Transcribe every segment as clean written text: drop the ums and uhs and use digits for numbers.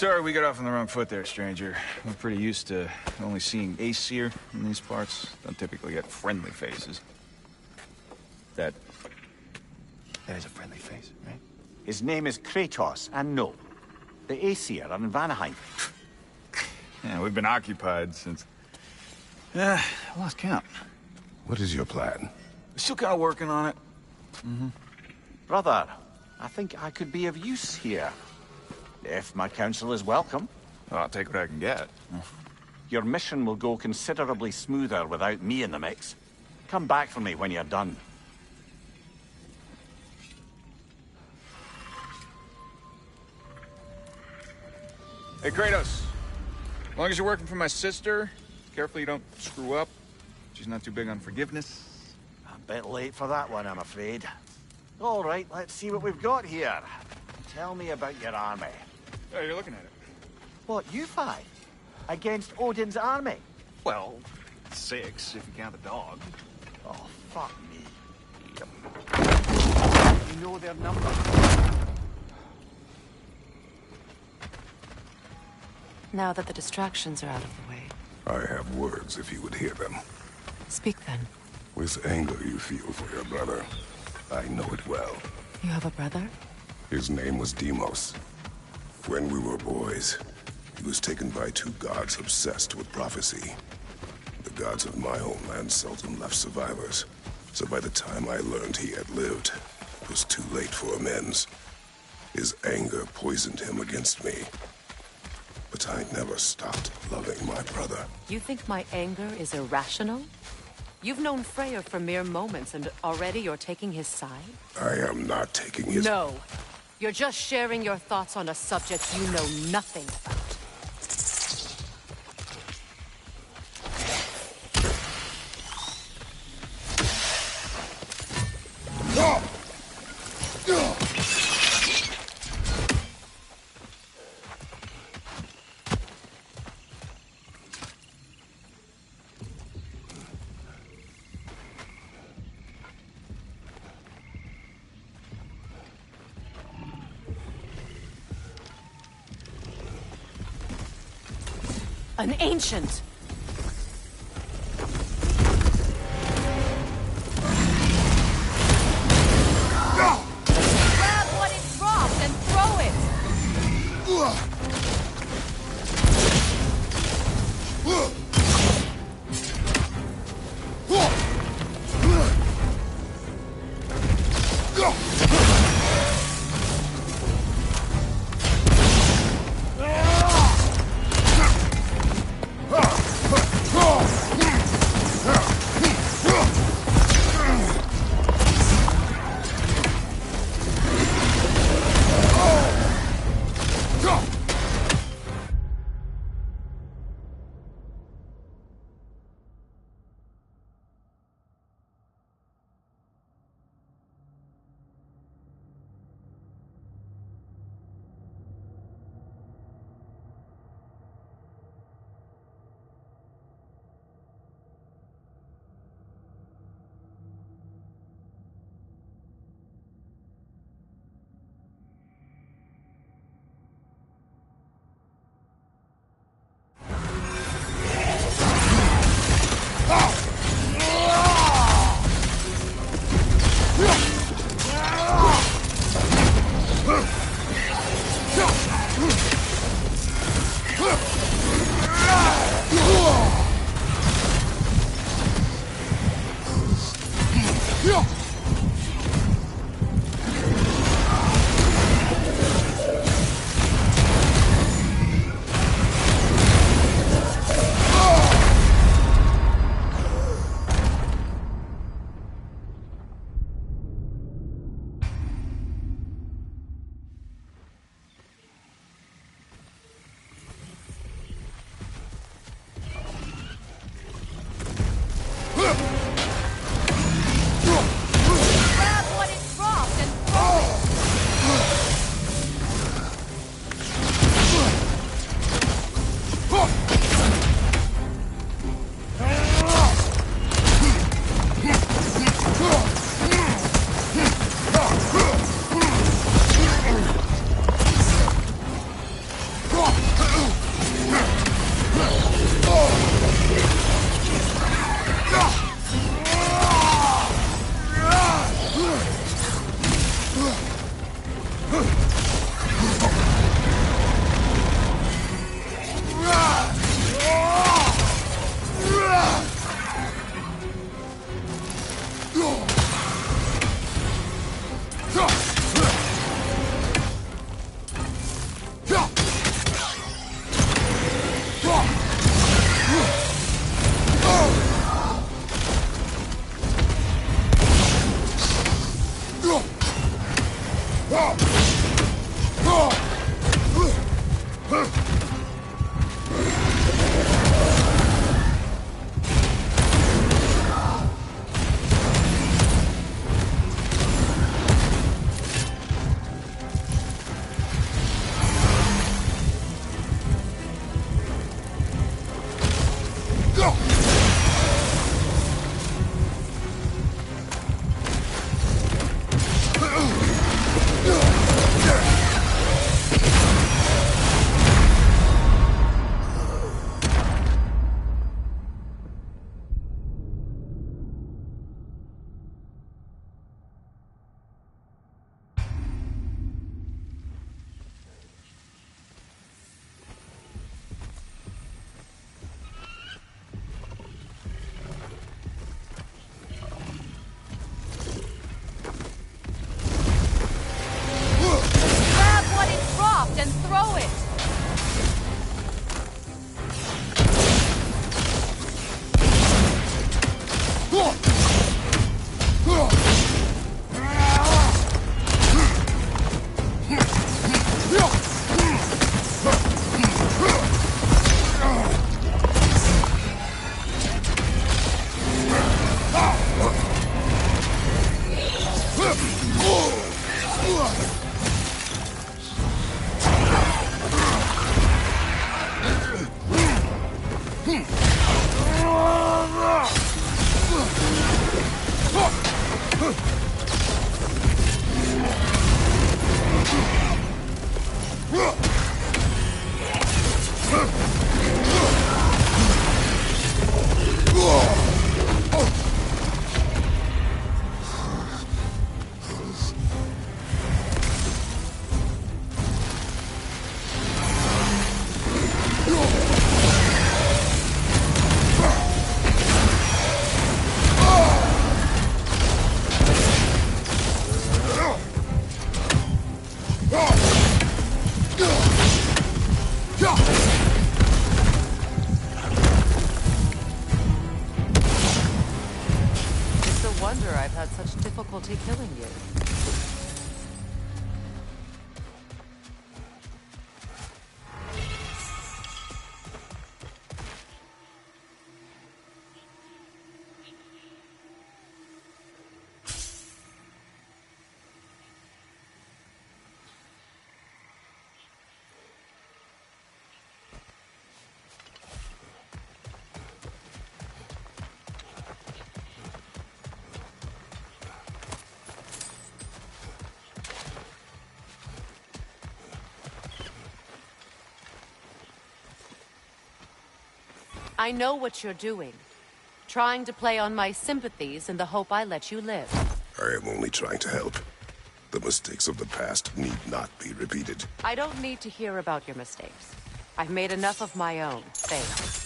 Sorry, we got off on the wrong foot there, stranger. We're pretty used to only seeing Aesir in these parts. Don't typically get friendly faces. That is a friendly face, right? His name is Kratos, and no. The Aesir are in Vanaheim. Yeah, we've been occupied since... I lost count. What is your plan? Still kind of working on it. Brother, I think I could be of use here. If my counsel is welcome. Well, I'll take what I can get. Your mission will go considerably smoother without me in the mix. Come back for me when you're done. Hey, Kratos. As long as you're working for my sister, careful you don't screw up. She's not too big on forgiveness. A bit late for that one, I'm afraid. All right, let's see what we've got here. Tell me about your army. Oh, you're looking at it. What, you five? Against Odin's army? Well, 6, if you count the dog. Oh, fuck me. You know their number? Now that the distractions are out of the way. I have words if you would hear them. Speak then. With anger you feel for your brother, I know it well. You have a brother? His name was Deimos. When we were boys, he was taken by 2 gods obsessed with prophecy. The gods of my homeland seldom left survivors, so by the time I learned he had lived, it was too late for amends. His anger poisoned him against me. But I never stopped loving my brother. You think my anger is irrational? You've known Freyr for mere moments, and already you're taking his side? I am not taking his... No. You're just sharing your thoughts on a subject you know nothing about. An ancient! Grab what it dropped and throw it! It's a wonder I've had such difficulty killing you. I know what you're doing. Trying to play on my sympathies in the hope I let you live. I am only trying to help. The mistakes of the past need not be repeated. I don't need to hear about your mistakes. I've made enough of my own. Thanks.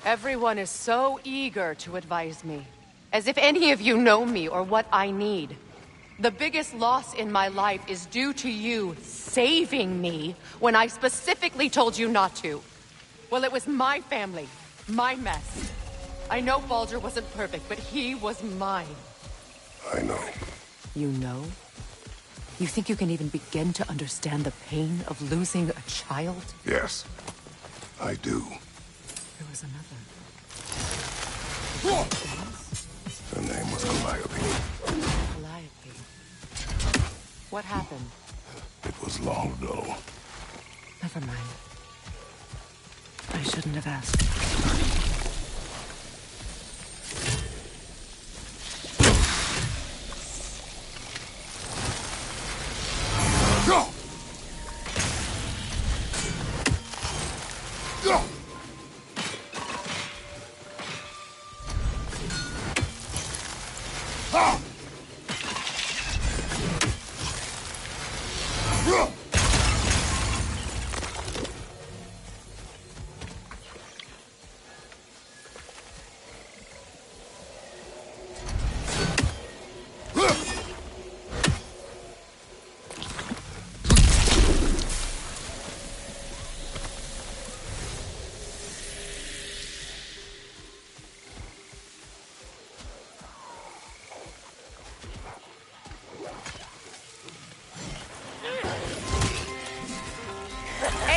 Everyone is so eager to advise me. As if any of you know me or what I need. The biggest loss in my life is due to you saving me when I specifically told you not to. Well, it was my family, my mess. I know Baldur wasn't perfect, but he was mine. I know. You know? You think you can even begin to understand the pain of losing a child? Yes, I do. There was another. Her name was Calliope. Calliope. What happened? It was long ago. Never mind. I shouldn't have asked.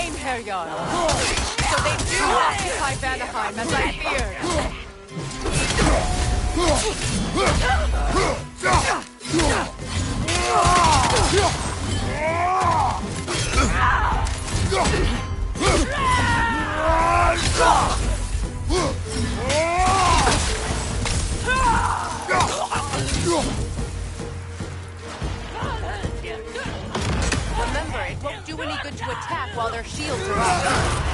came, Herr Jarl. So they do occupy Vanaheim, as I feared. Remember, it won't do any good to attack while their shields are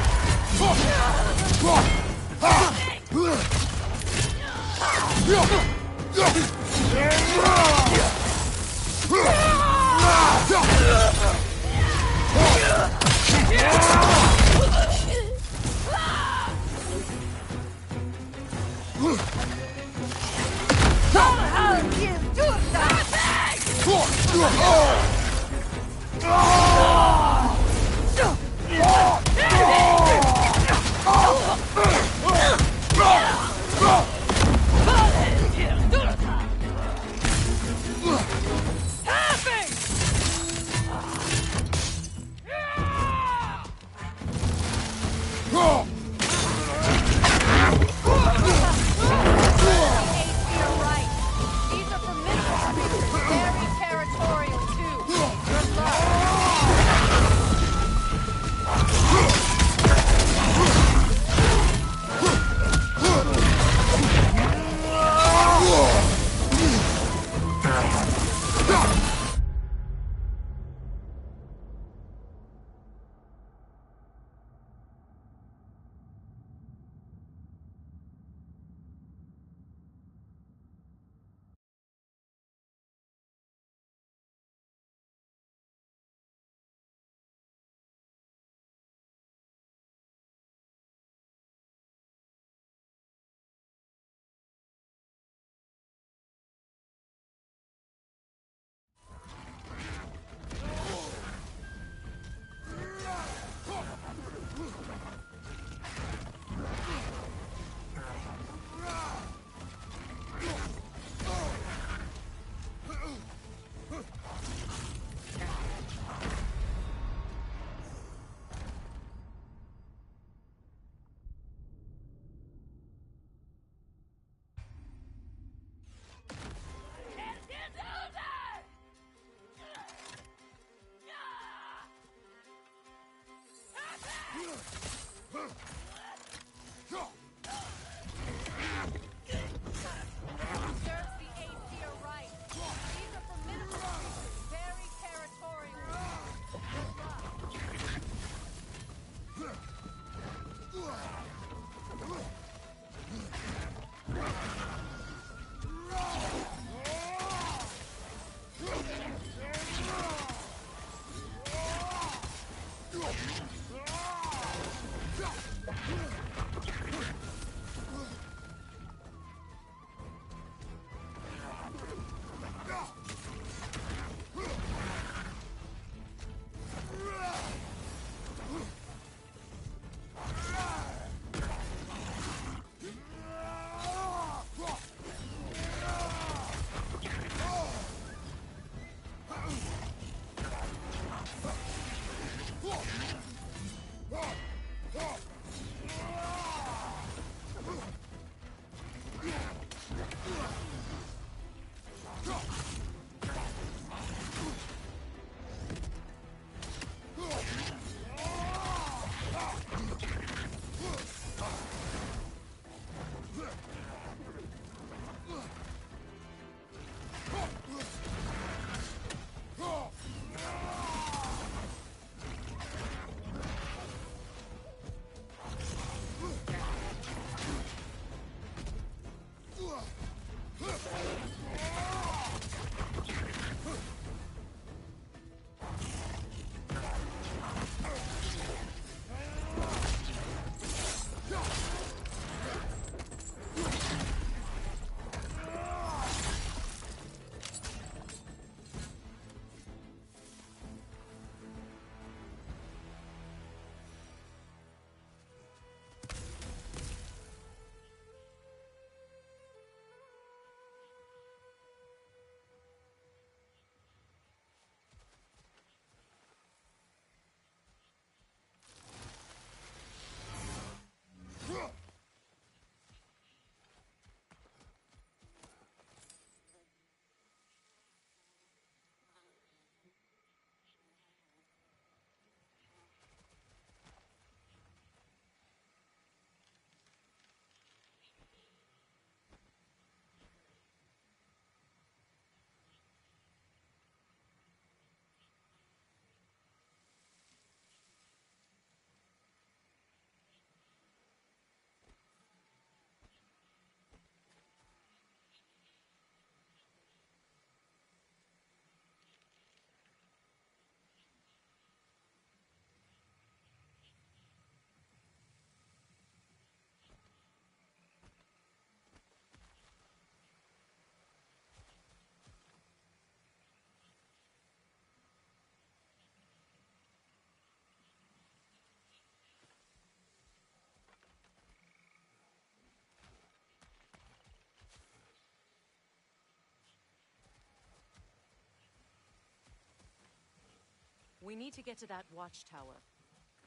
We need to get to that watchtower.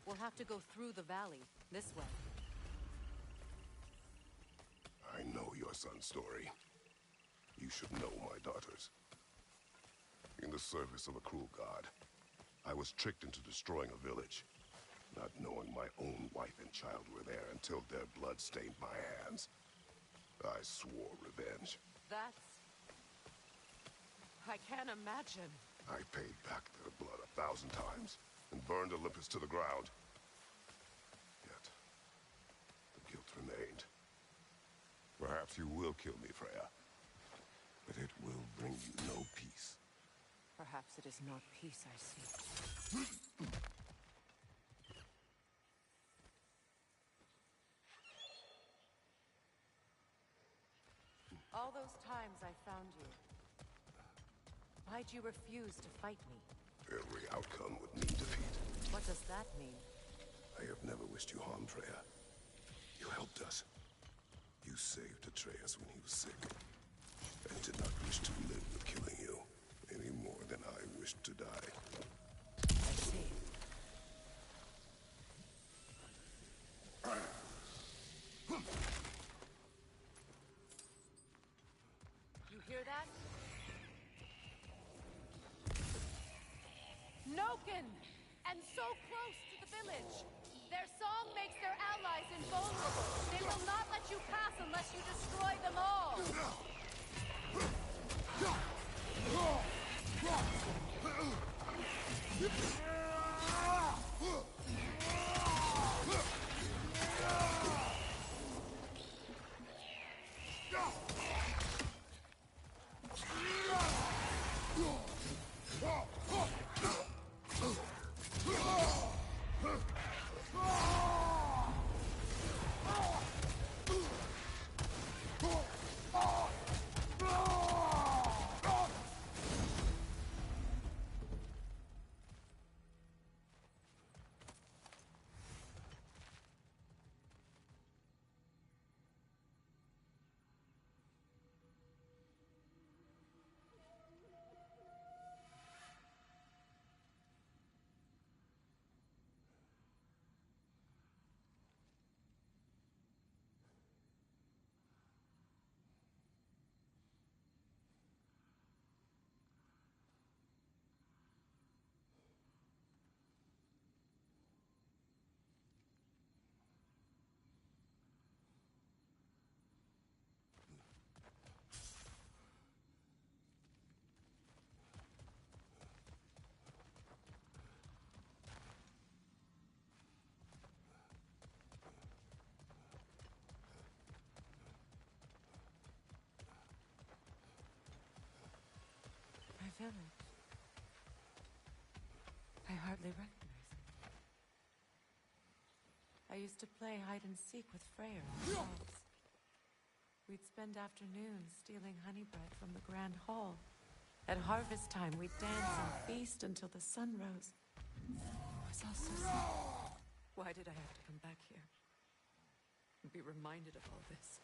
We'll have to go through the valley, this way. I know your son's story. You should know my daughter's. In the service of a cruel god, I was tricked into destroying a village, not knowing my own wife and child were there until their blood stained my hands. I swore revenge. That's... I can't imagine. I paid back their blood 1,000 times and burned Olympus to the ground. Yet, the guilt remained. Perhaps you will kill me, Freya, but it will bring you no peace. Perhaps it is not peace I seek. All those times I found you, why'd you refuse to fight me? Every outcome would mean defeat. What does that mean? I have never wished you harm, Freya. You helped us. You saved Atreus when he was sick, and did not wish to live with killing you, any more than I wished to die. I see. You hear that? Noken! And so close to the village! Their song makes their allies invulnerable! They will not let you pass unless you destroy them all! My village. I hardly recognize it. I used to play hide and seek with Freyr in the halls. We'd spend afternoons stealing honey bread from the grand hall. At harvest time, we'd dance and feast until the sun rose. It was all so simple. Why did I have to come back here? And be reminded of all this?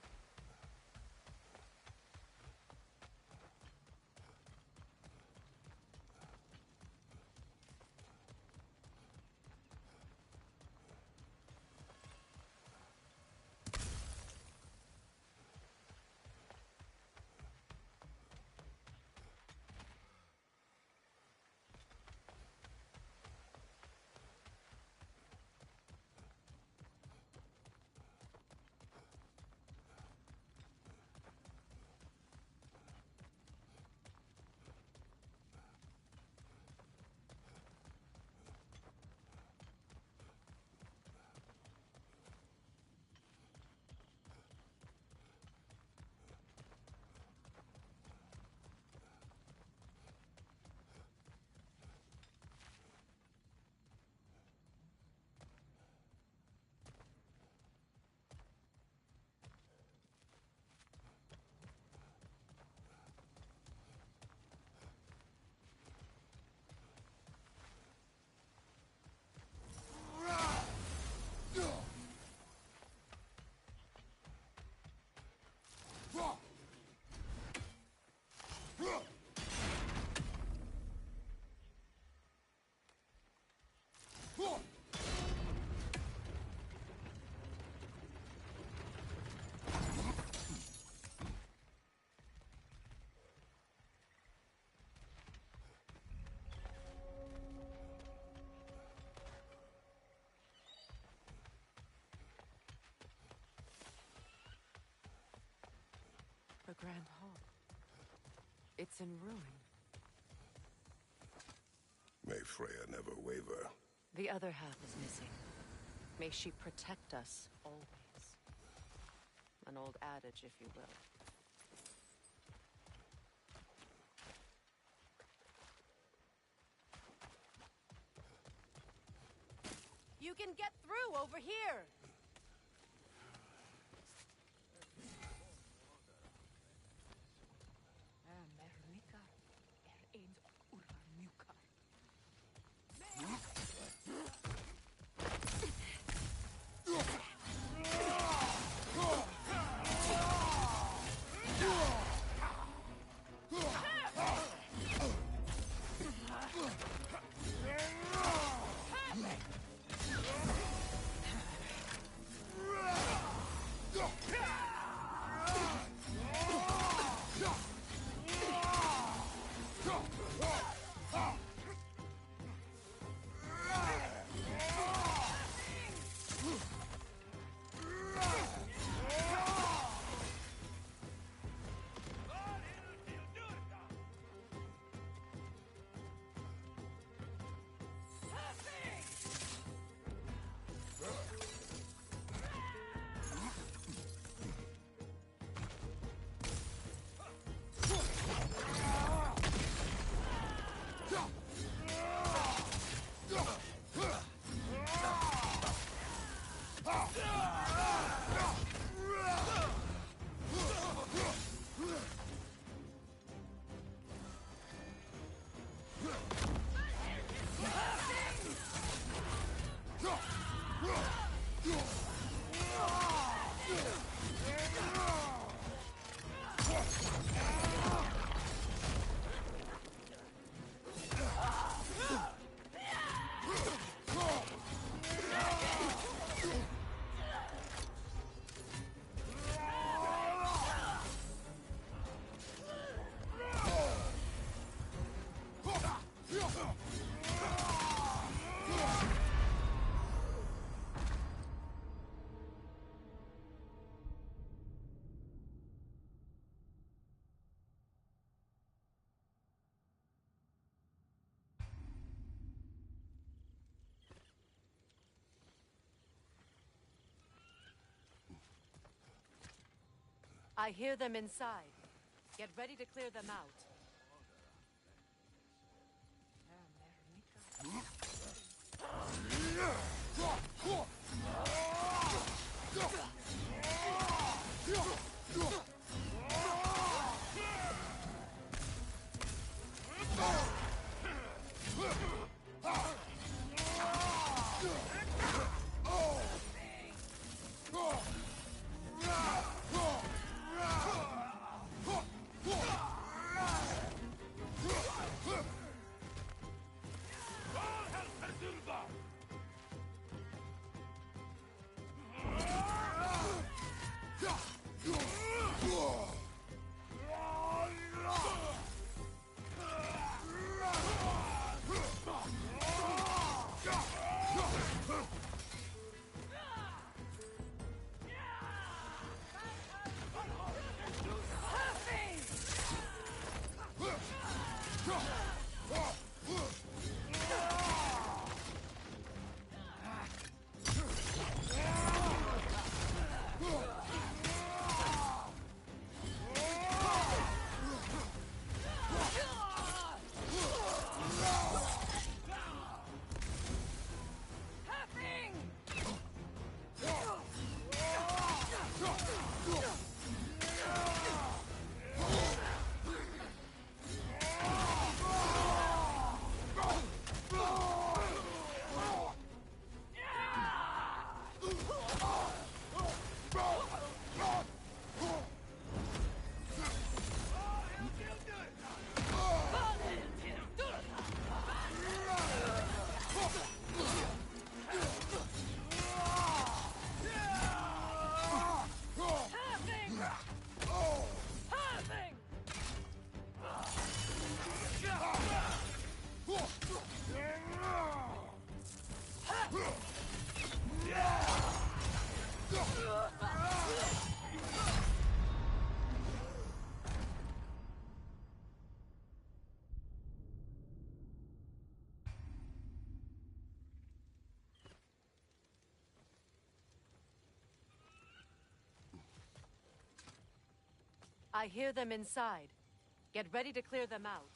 It's in ruin. May Freya never waver. The other half is missing. May she protect us always. An old adage, if you will. You can get through over here! I hear them inside. Get ready to clear them out. I hear them inside. Get ready to clear them out.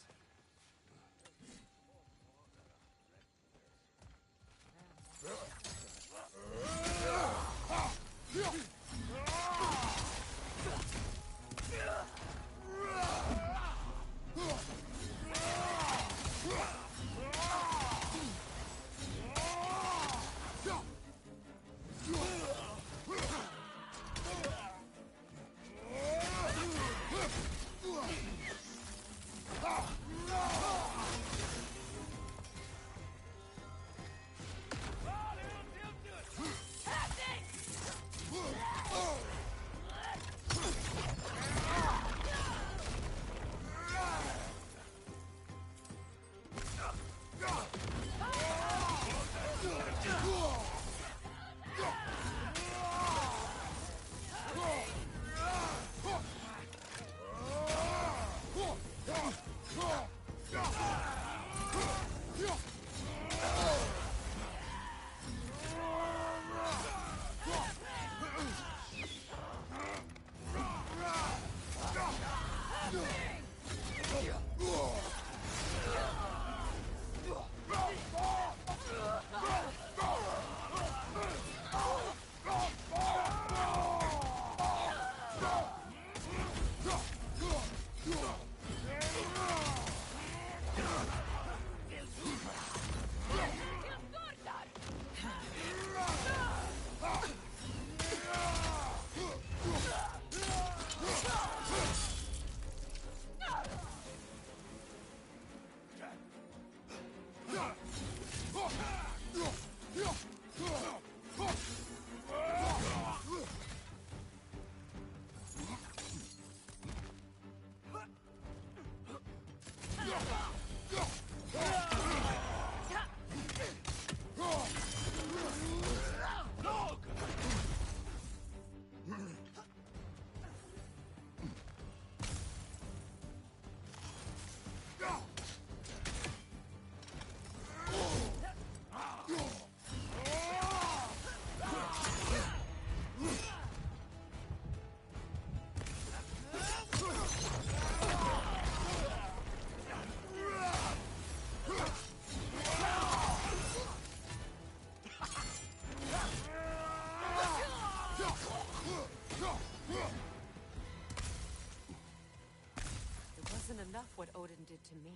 It wasn't enough what Odin did to me.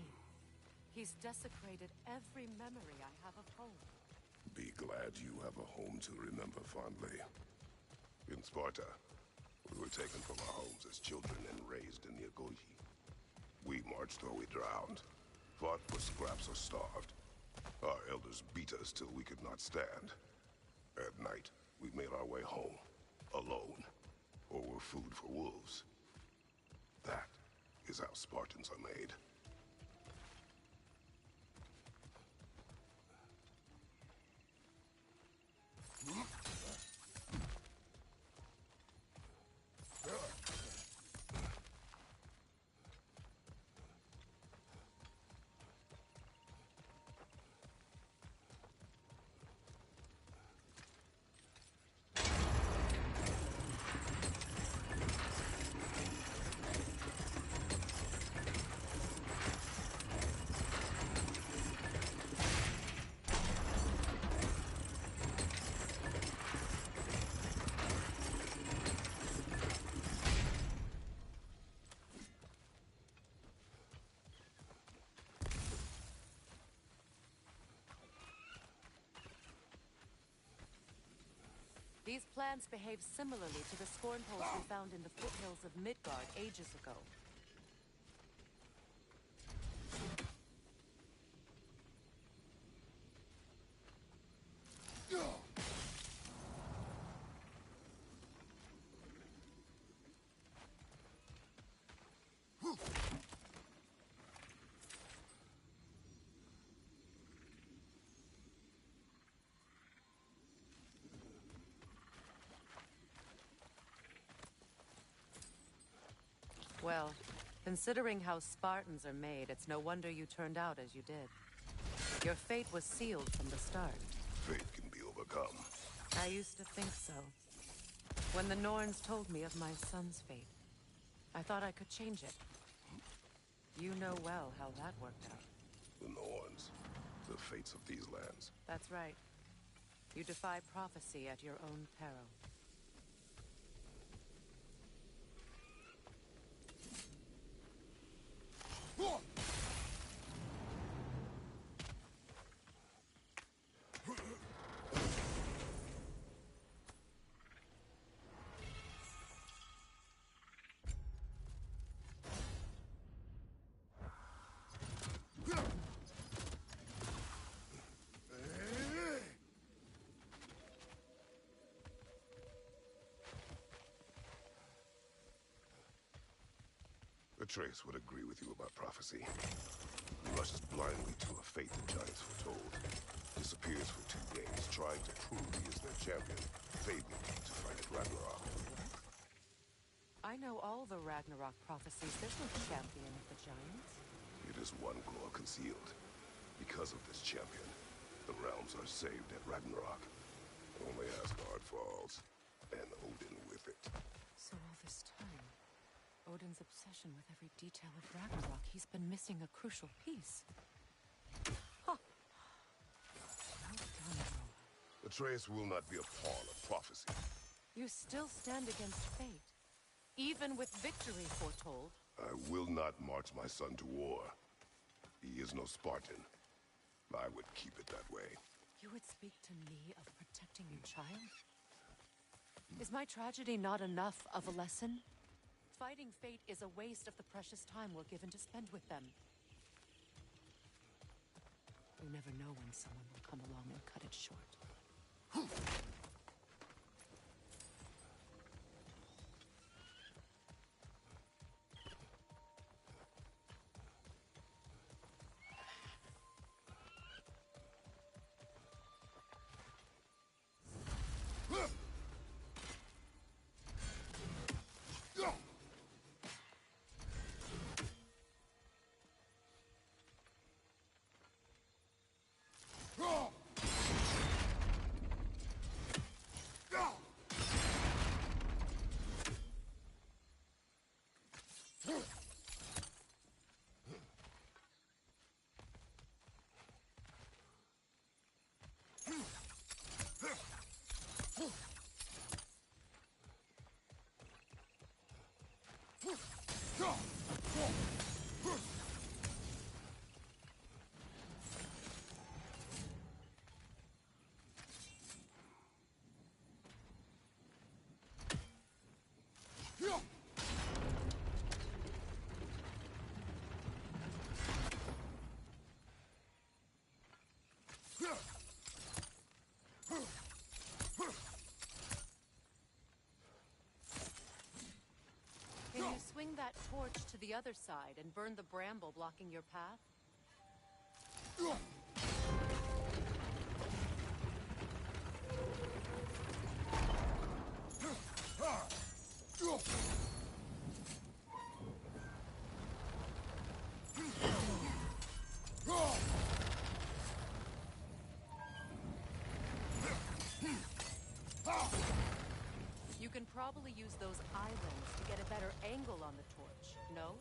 He's desecrated every memory I have of home. Be glad you have a home to remember fondly. In Sparta, we were taken from our homes as children and raised in the Agogi. We marched or we drowned, fought for scraps or starved. Our elders beat us till we could not stand. At night, we made our way home, alone, or were food for wolves. That is how Spartans are made. These plants behave similarly to the scorn poles we found in the foothills of Midgard ages ago. Well, considering how Spartans are made, it's no wonder you turned out as you did. Your fate was sealed from the start. Fate can be overcome. I used to think so. When the Norns told me of my son's fate. I thought I could change it. You know well how that worked out. The Norns, the fates of these lands. That's right. You defy prophecy at your own peril. Atreus would agree with you about prophecy. He rushes blindly to a fate the giants foretold. Disappears for 2 days, trying to prove he is their champion, failing to fight at Ragnarok. I know all the Ragnarok prophecies. There's no champion of the giants. It is one glow concealed. Because of this champion, the realms are saved at Ragnarok. Only Asgard falls, and Odin with it. So all this time, Odin's obsession with every detail of Ragnarok, he's been missing a crucial piece. Huh. Well done, Bro. Atreus will not be a pawn of prophecy. You still stand against fate, even with victory foretold. I will not march my son to war. He is no Spartan. I would keep it that way. You would speak to me of protecting your child? Is my tragedy not enough of a lesson? Fighting fate is a waste of the precious time we're given to spend with them. You never know when someone will come along and cut it short. Can you swing that torch to the other side and burn the bramble blocking your path? You can probably use those islands to get a better angle on the torch, no?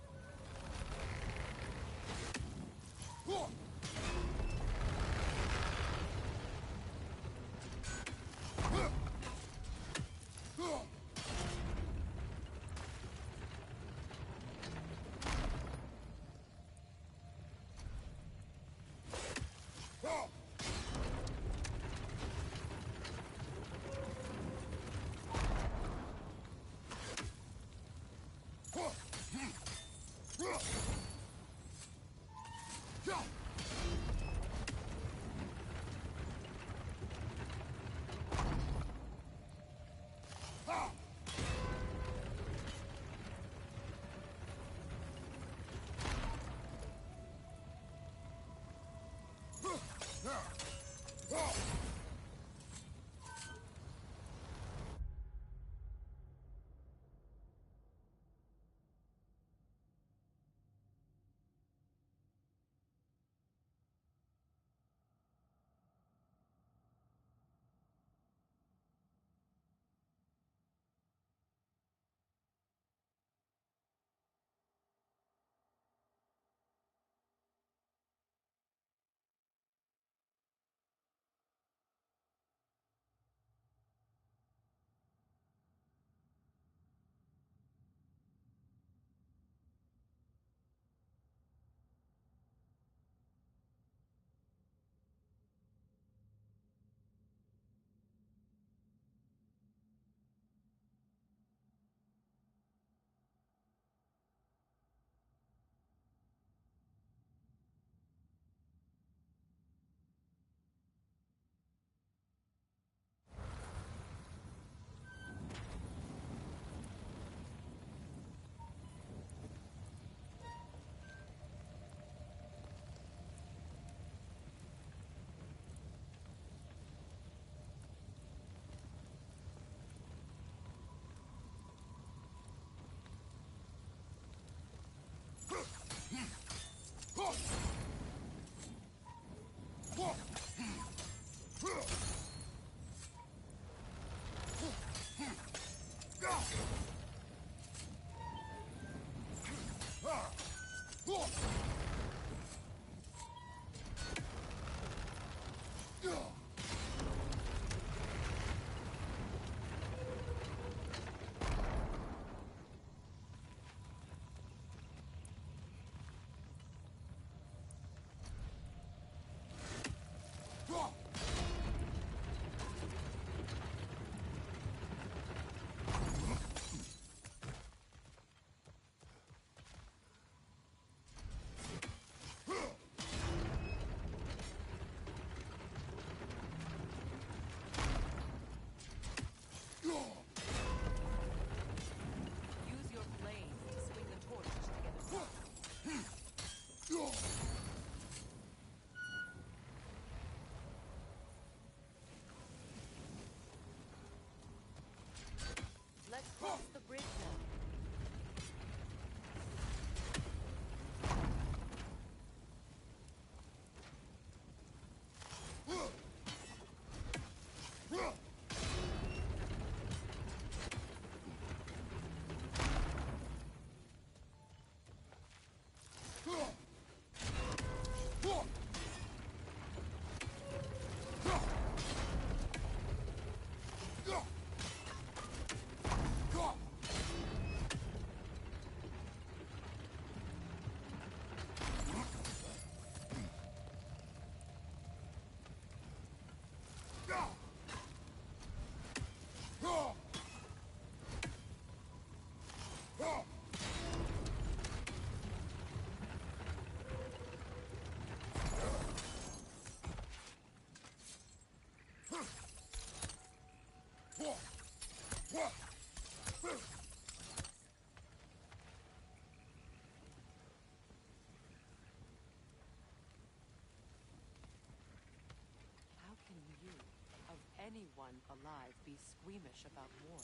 anyone alive be squeamish about war?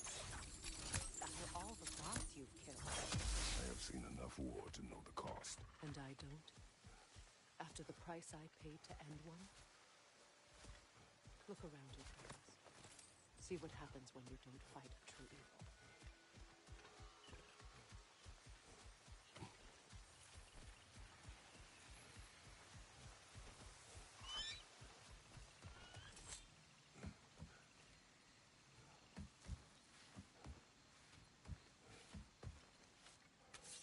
After all the gods you've killed. I have seen enough war to know the cost. And I don't? After the price I paid to end one? Look around you, Kratos. See what happens when you don't fight true evil.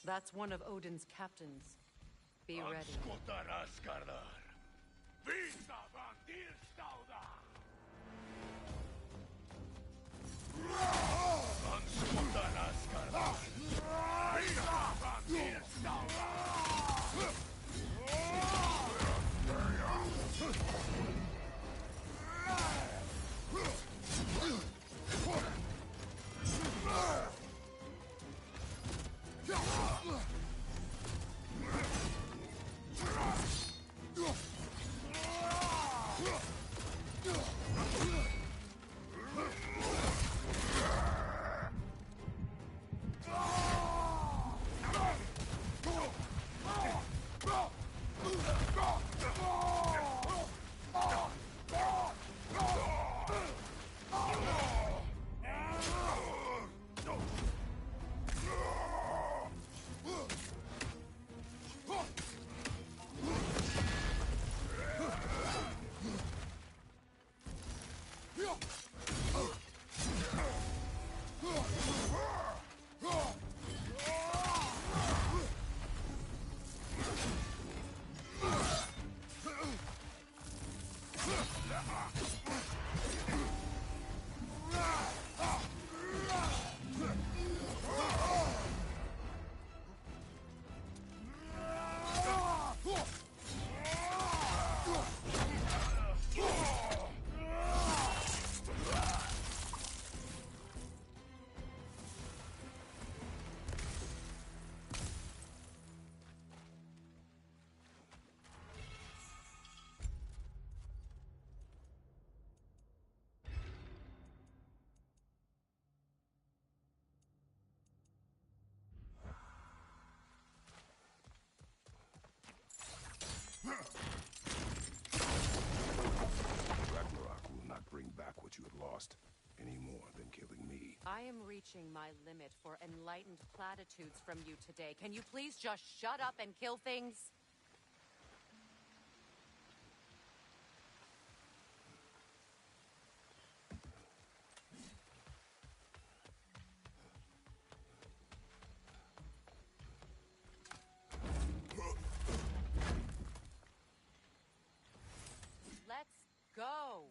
That's one of Odin's captains. Be ready. Ragnarok will not bring back what you have lost, any more than killing me. I am reaching my limit for enlightened platitudes from you today. Can you please just shut up and kill things? Let's go!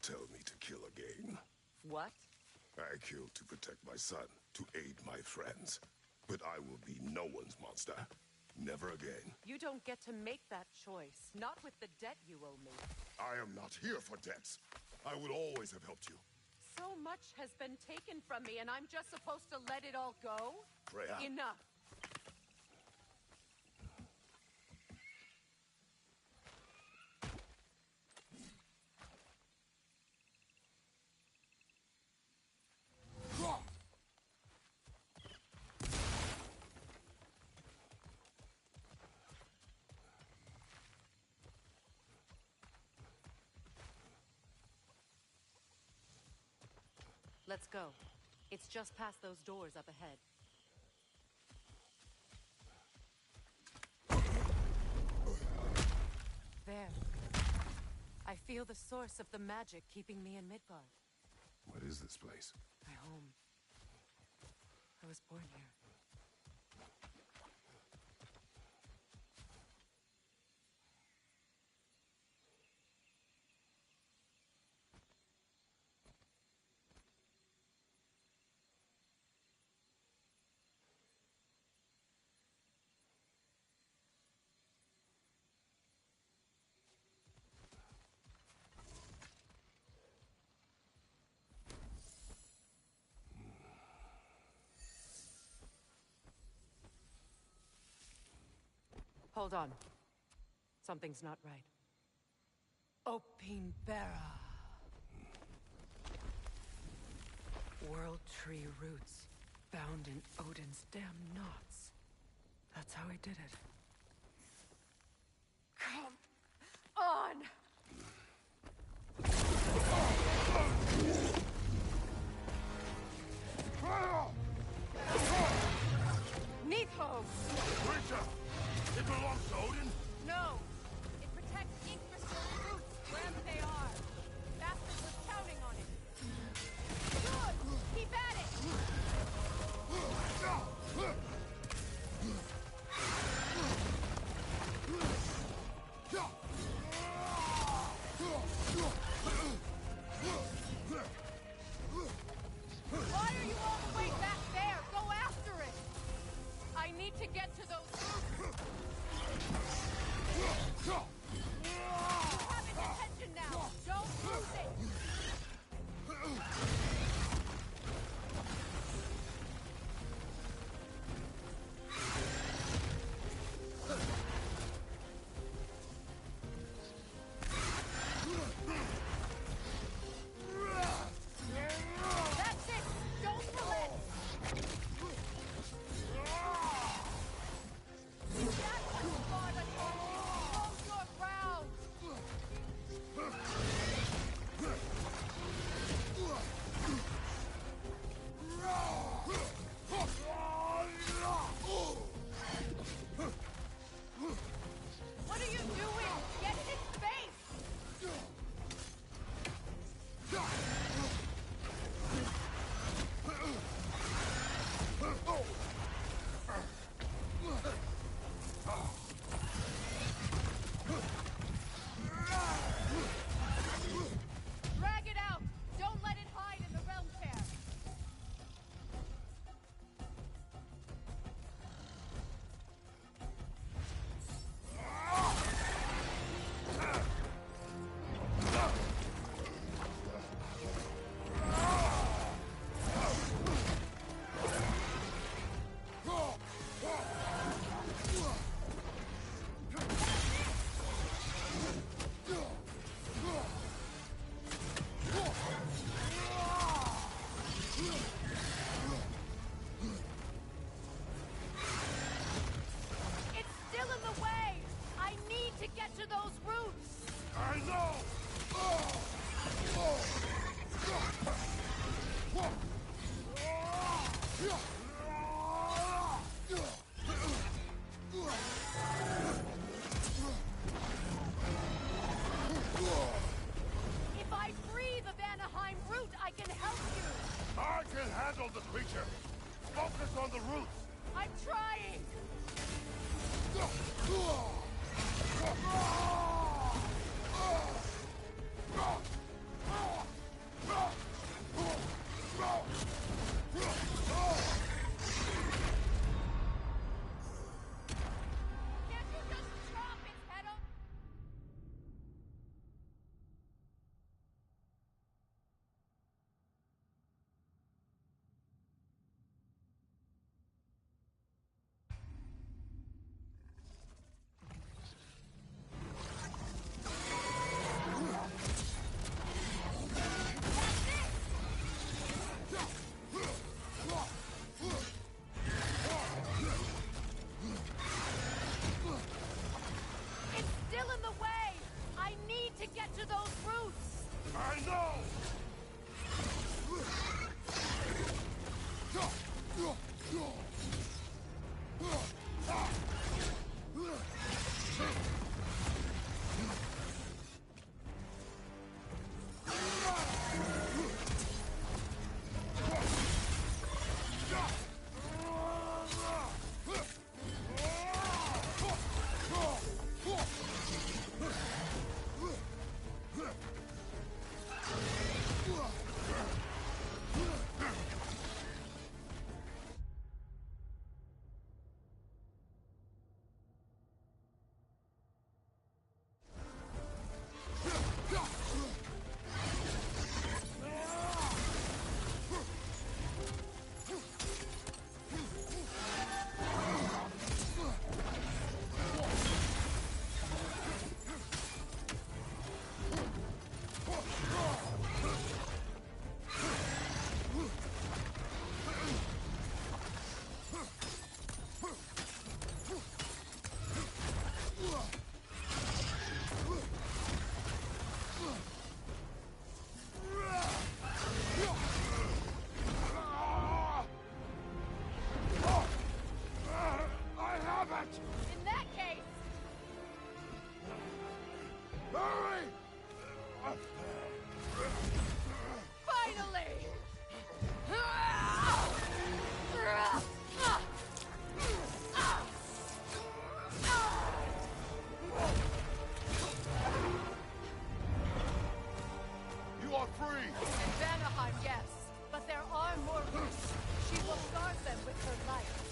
tell me to kill again. What? I killed to protect my son, to aid my friends. But I will be no one's monster. Never again. You don't get to make that choice. Not with the debt you owe me. I am not here for debts. I would always have helped you. So much has been taken from me, and I'm just supposed to let it all go? Freya. Enough. Let's go. It's just past those doors up ahead. There. I feel the source of the magic keeping me in Midgard. What is this place? My home. I was born here. Hold on. Something's not right. Opinbera. World Tree roots, bound in Odin's damn knots. That's how he did it. Come on! Neathos! Creature! It belongs to Odin? No! It protects Yggdrasil's roots, wherever they are. Bastard was counting on it. Good! Keep at Why are you all the way back there? Go after it! I need to get to those roots! You have its attention now! Don't lose it! That's it! Don't relent! That's what Sparta told you! Hold your ground! What are you doing? Get in his face! Drag it out! Don't let it hide in the realm fair! It's still in the way! I need to get to those roots! I know! If I free the Vanaheim root, I can help you! I can handle the creature! Focus on the roots! I'm trying! I know! In that case, Hurry! finally! You are free! In Vanaheim, yes. But there are more routes. She will guard them with her life.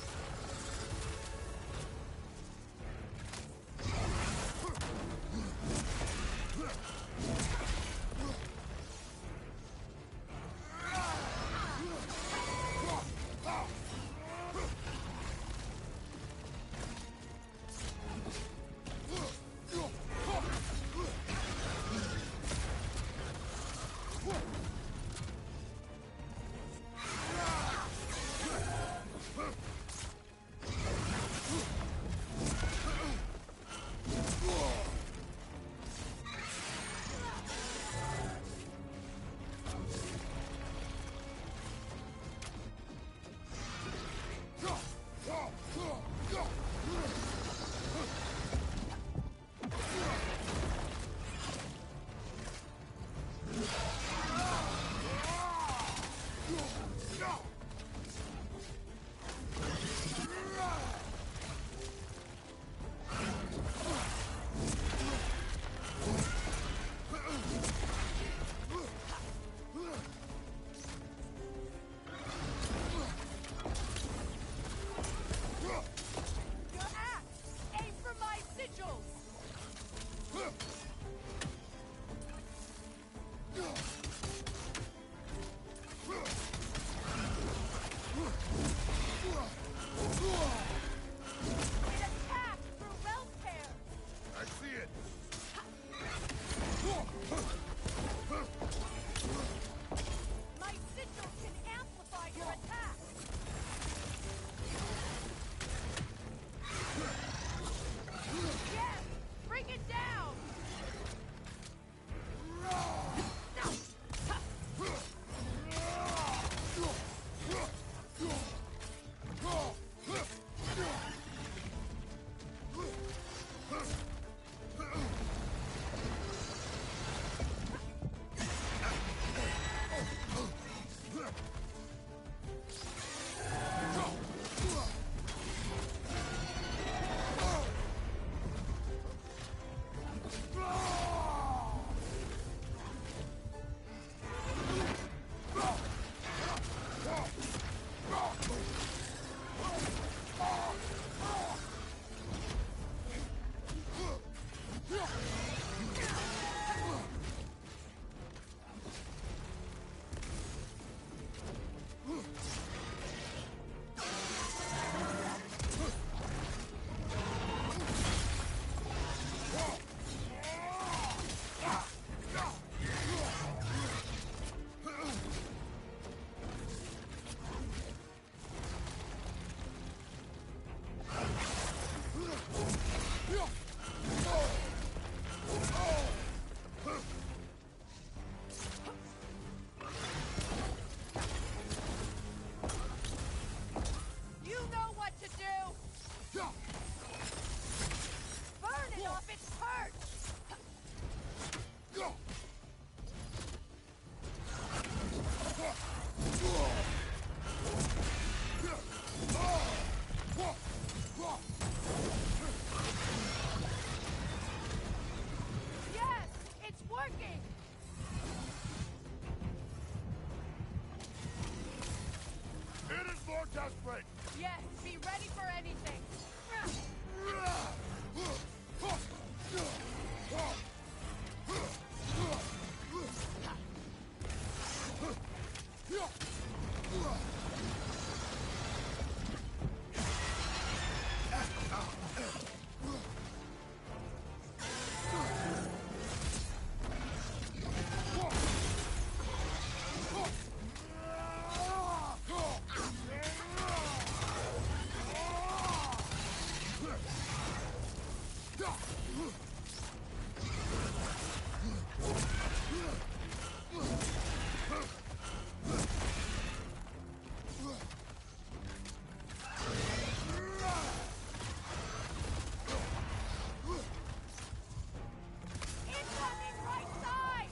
Incoming right side!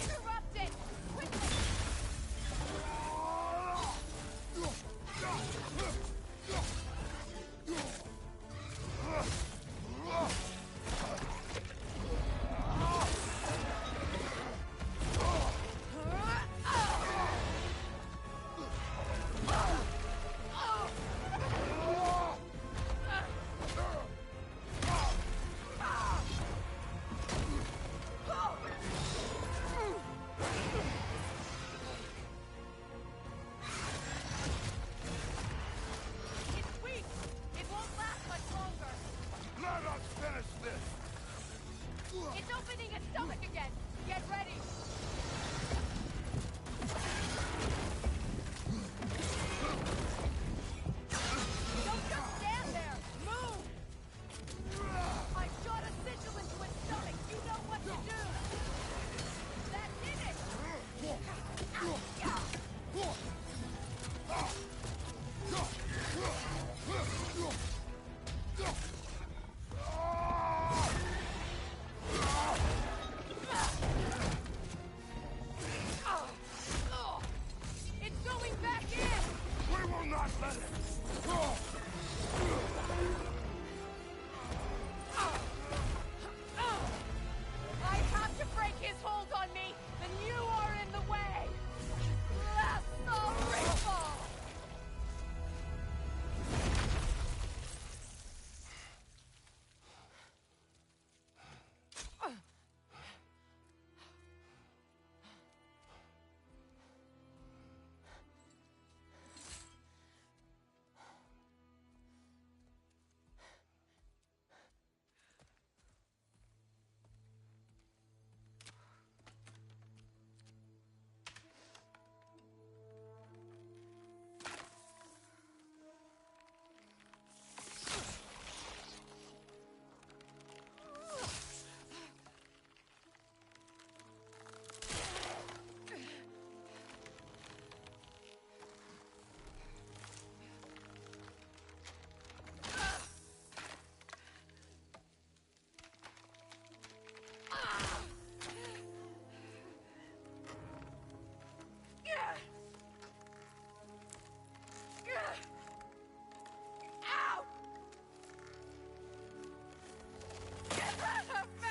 Interrupt it! Quickly! It's weak! It won't last much longer! Let us finish this! It's opening its stomach again! Get ready! Don't just stand there! Move! I shot a sigil into its stomach! You know what to do! That did it! It's going back in! We will not let it! I have to break his hold on me, then you are in the way! Blast the ripple! Out! Get out of me!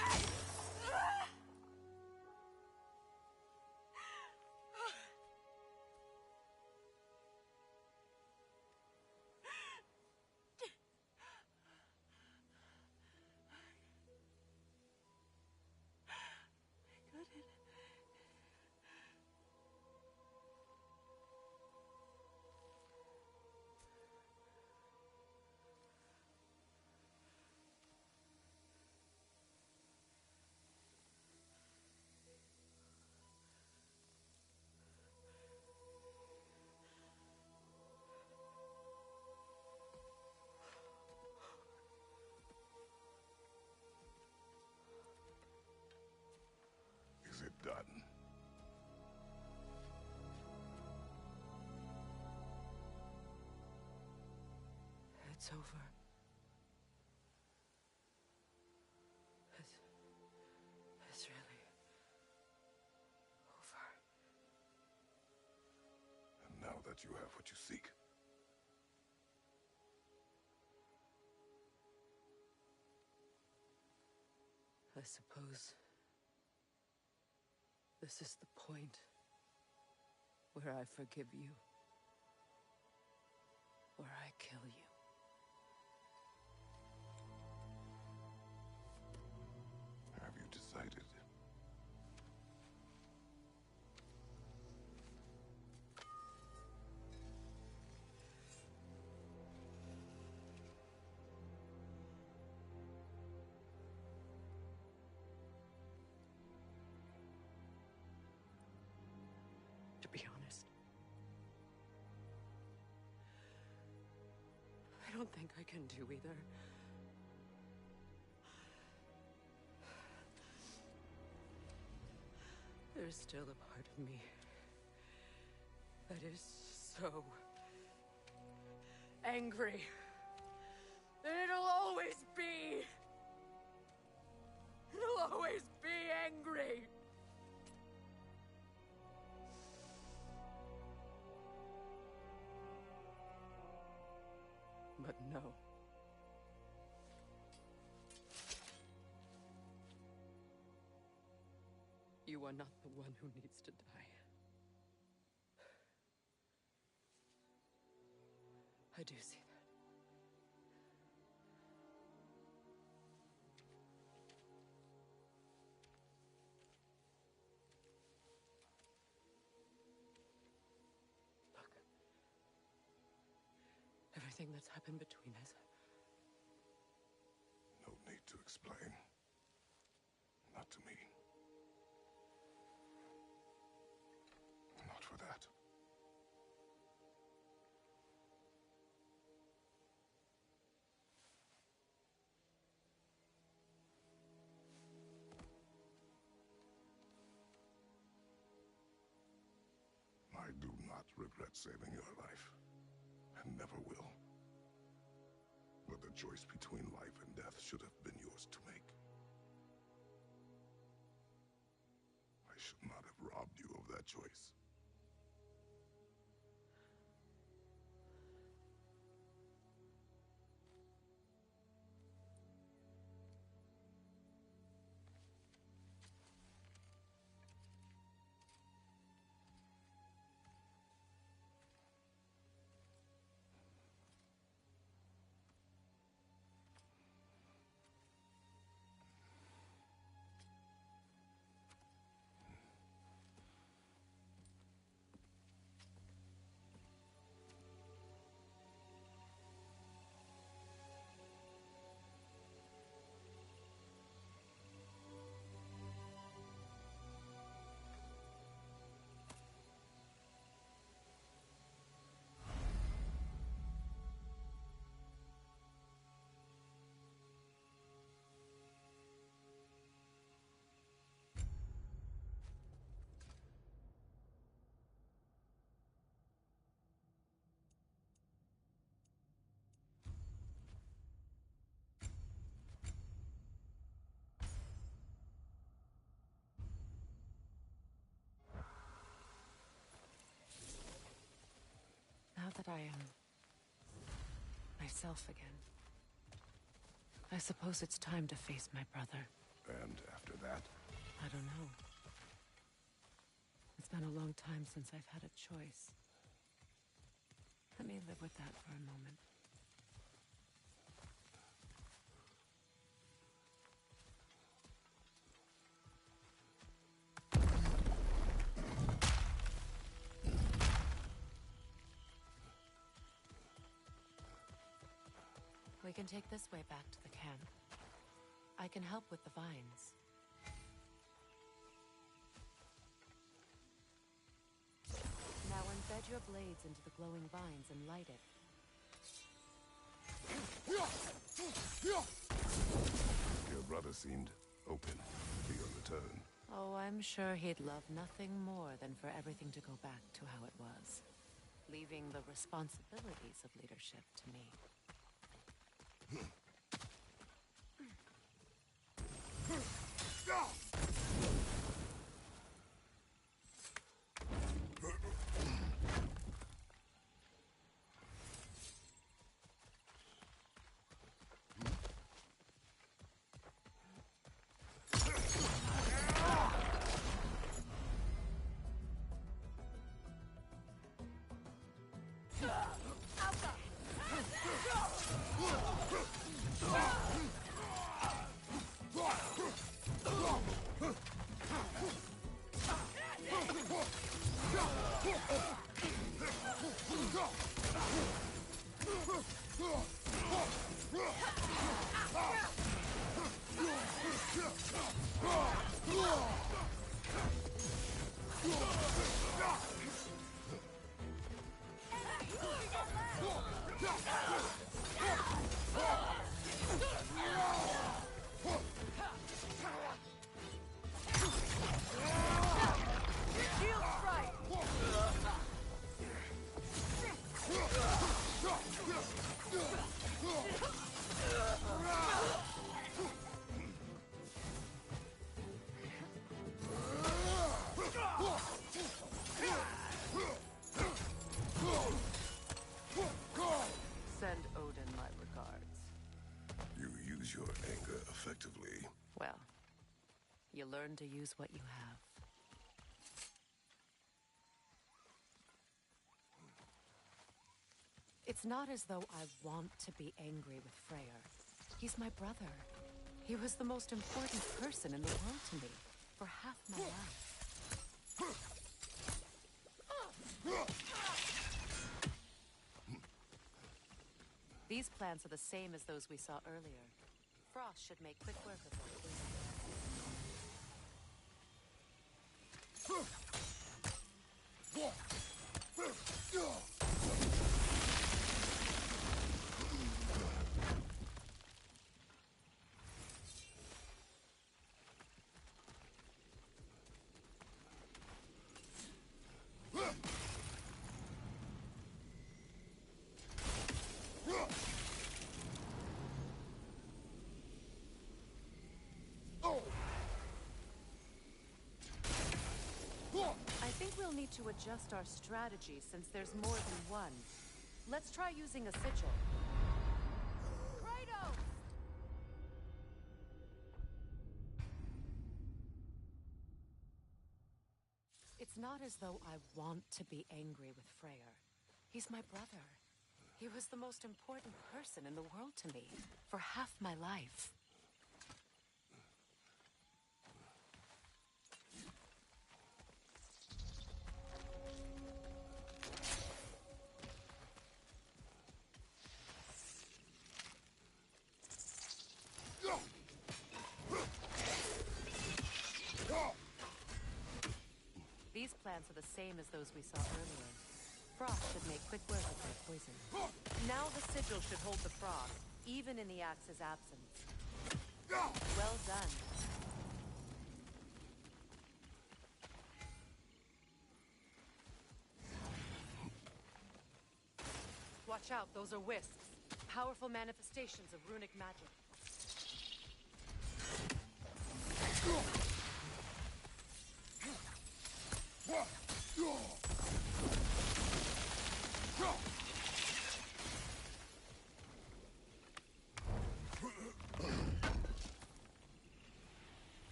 Is it done? It's over. It's really over. And now that you have what you seek, I suppose this is the point. Where I forgive you. Where I kill you. Have you decided? To be honest, I don't think I can do either. There's still a part of me that is so angry that it'll always be. It'll always be angry. But no. You are not the one who needs to die. I do see that. Look. Everything that's happened between us. No need to explain. Not to me. Not for that. I do not regret saving your life, and never will. But the choice between life and death should have been yours to make. I should not have robbed you of that choice. Now that I am myself again, I suppose it's time to face my brother. And after that? I don't know. It's been a long time since I've had a choice. Let me live with that for a moment. We can take this way back to the camp. I can help with the vines. Now embed your blades into the glowing vines and light it. Your brother seemed open to your return. Oh, I'm sure he'd love nothing more than for everything to go back to how it was, leaving the responsibilities of leadership to me. learn to use what you have. It's not as though I want to be angry with Freyr. He's my brother. He was the most important person in the world to me for half my life. These plants are the same as those we saw earlier. Frost should make quick work of them. I think we'll need to adjust our strategy since there's more than one. Let's try using a sigil. Kratos! It's not as though I want to be angry with Freyr. He's my brother. He was the most important person in the world to me for half my life. These plants are the same as those we saw earlier. Frost should make quick work of their poison. Now the sigil should hold the frost, even in the axe's absence. Well done. Watch out, those are wisps. Powerful manifestations of runic magic.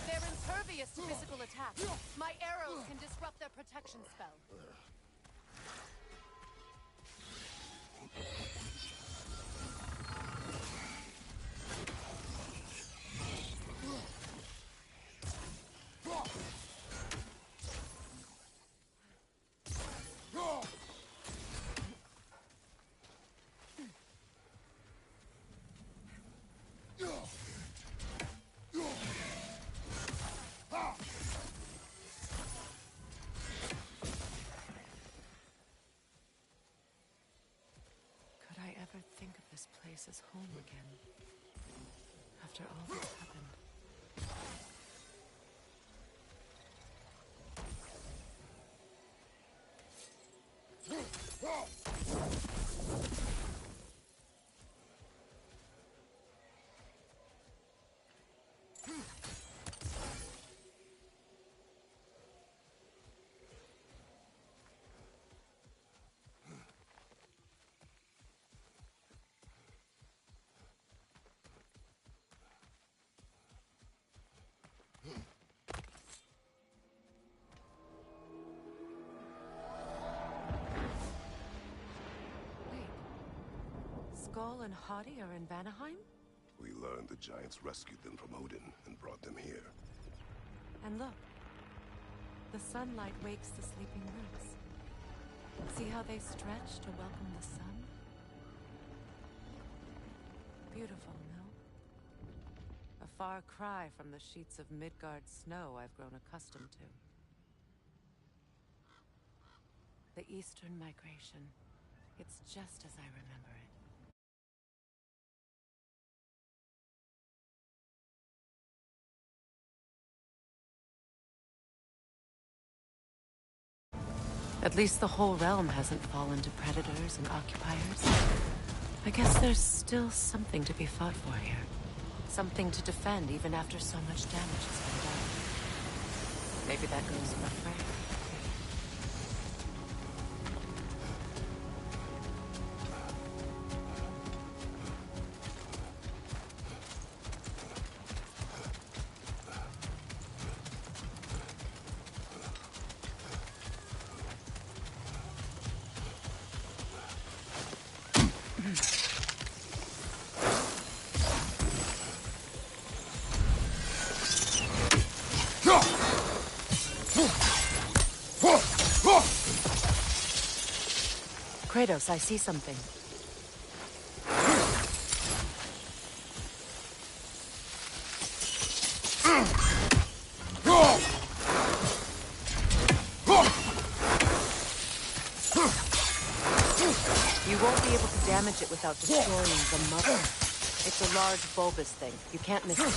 They're impervious to physical attack. My arrows can disrupt their protection spell. Could I ever think of this place as home again? After all that's happened. Skull and Hati are in Vanaheim? We learned the giants rescued them from Odin and brought them here. And look. The sunlight wakes the sleeping roots. See how they stretch to welcome the sun? Beautiful, no? A far cry from the sheets of Midgard snow I've grown accustomed to. The Eastern Migration. It's just as I remember it. At least the whole realm hasn't fallen to predators and occupiers. I guess there's still something to be fought for here. Something to defend even after so much damage has been done. Maybe that goes without saying. Kratos, I see something. You won't be able to damage it without destroying the mother. It's a large bulbous thing. You can't miss it.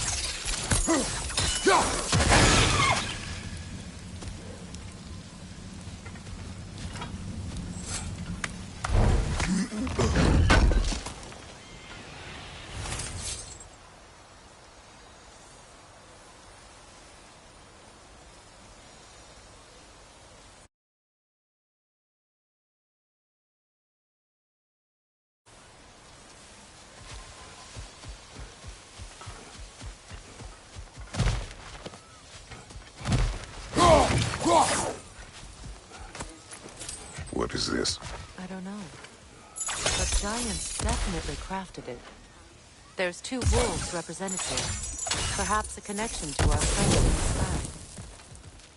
What is this? I don't know. But giants definitely crafted it. There's 2 wolves represented here. Perhaps a connection to our friends in the sky.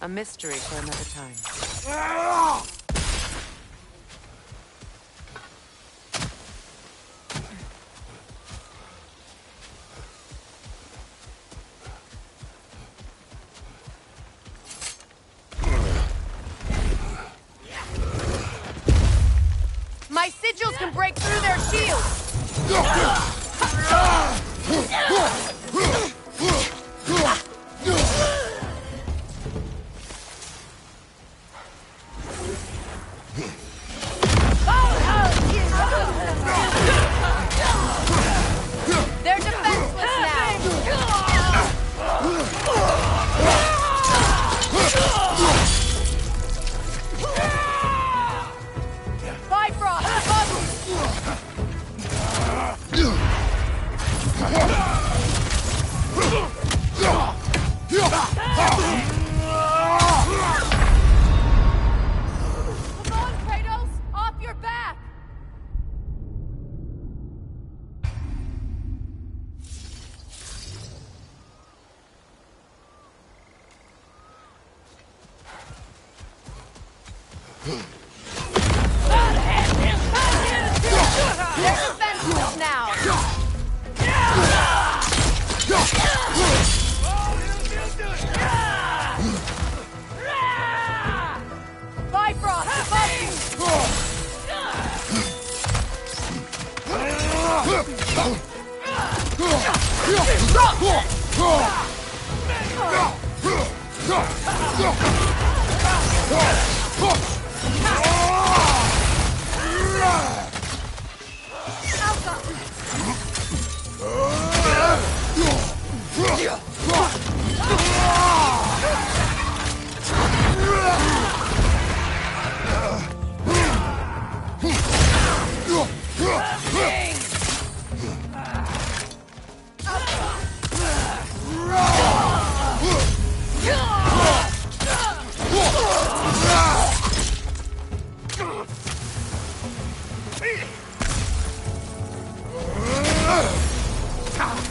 A mystery for another time. My sigils can break through their shields! They're defenseless now! Bifrost, come on, Kratos! Off your back! They're defenseless now! Bifrost, above you!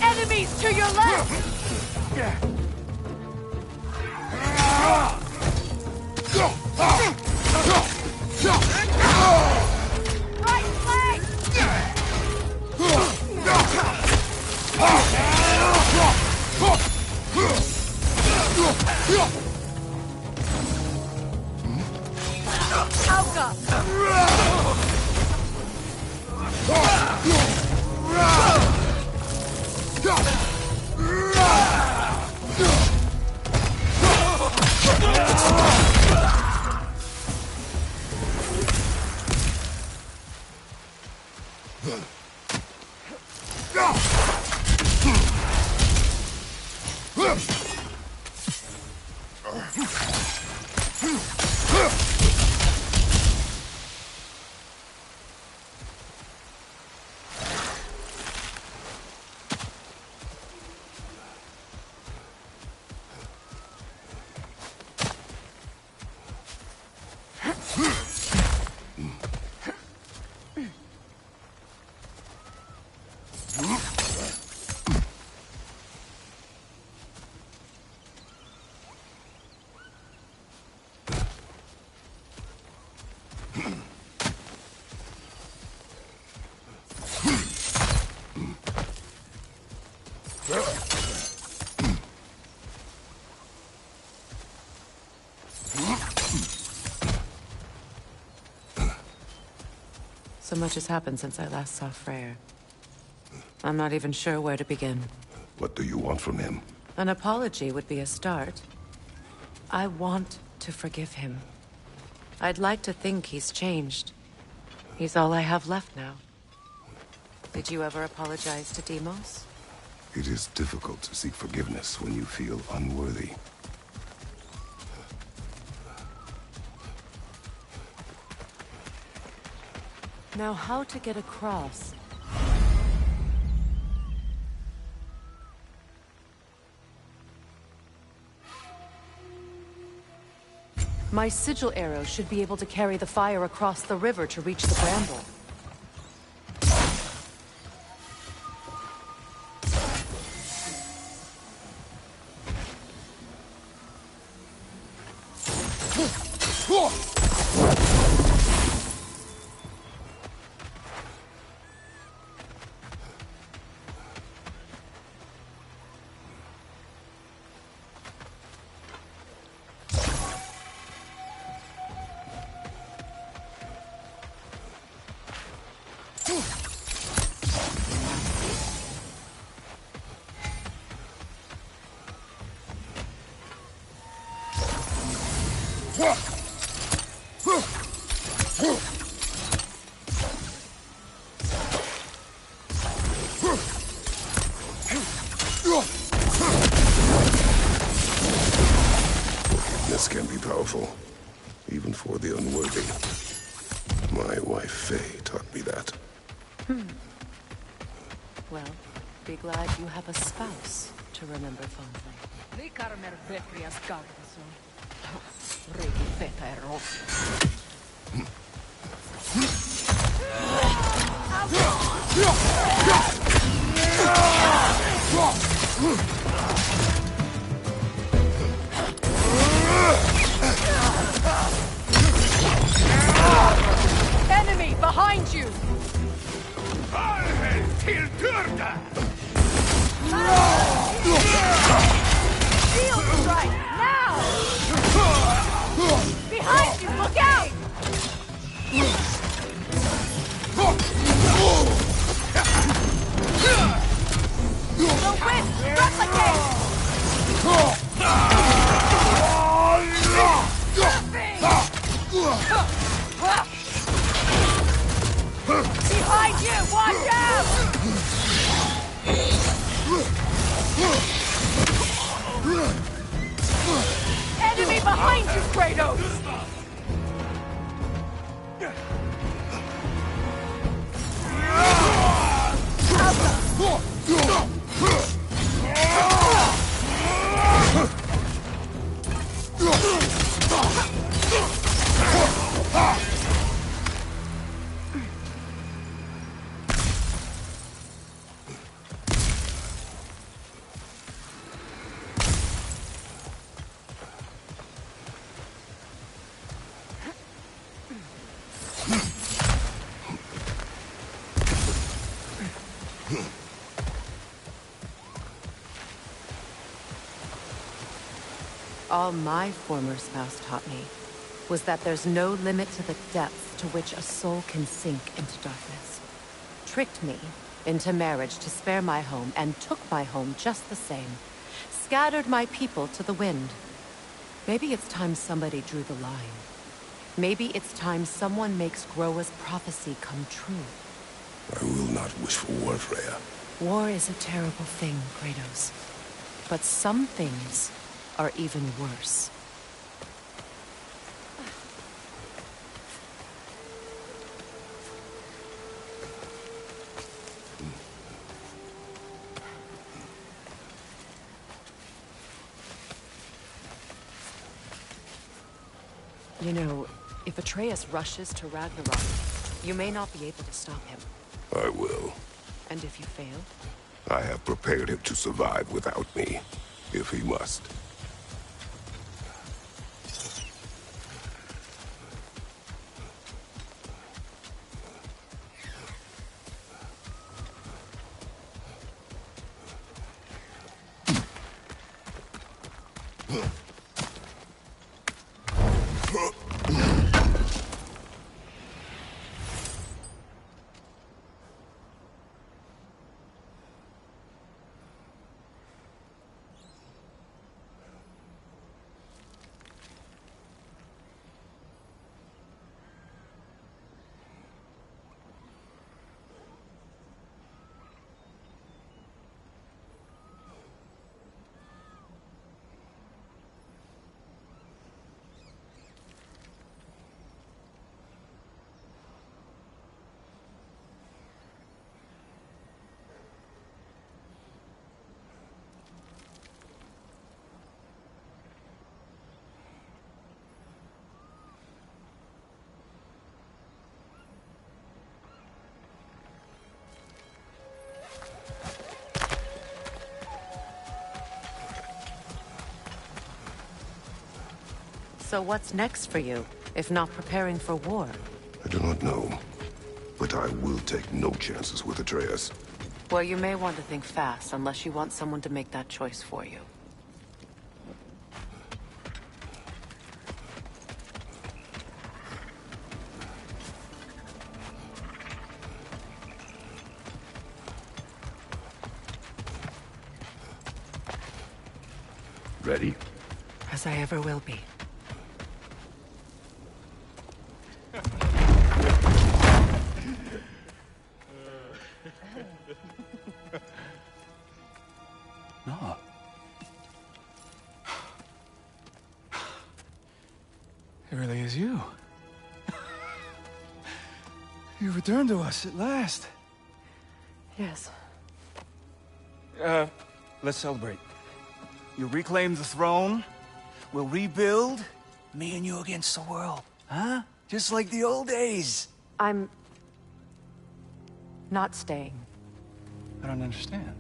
Enemies to your left! Right flank! So much has happened since I last saw Freyr. I'm not even sure where to begin. What do you want from him? An apology would be a start. I want to forgive him. I'd like to think he's changed. He's all I have left now. Did you ever apologize to Deimos? It is difficult to seek forgiveness when you feel unworthy. Now, how to get across? My sigil arrow should be able to carry the fire across the river to reach the bramble. Forgiveness can be powerful, even for the unworthy. My wife, Faye, taught me that. Well, be glad you have a spouse to remember fondly. Enemy behind you! Shield strike now! Behind you, look out! The wind, replicate! Behind you, watch out! Enemy behind you, Kratos! All my former spouse taught me was that there's no limit to the depth to which a soul can sink into darkness. Tricked me into marriage to spare my home and took my home just the same. Scattered my people to the wind. Maybe it's time somebody drew the line. Maybe it's time someone makes Groa's prophecy come true. I will not wish for war, Freya. War is a terrible thing, Kratos. But some things are even worse. You know, if Atreus rushes to Ragnarok, you may not be able to stop him. I will. And if you fail? I have prepared him to survive without me, if he must. So what's next for you, if not preparing for war? I do not know, but I will take no chances with Atreus. Well, you may want to think fast, unless you want someone to make that choice for you. Ready? As I ever will be. No. It really is you. You returned to us at last. Yes. Let's celebrate. You reclaim the throne. We'll rebuild. Me and you against the world. Huh? Just like the old days. I'm... not staying. I don't understand.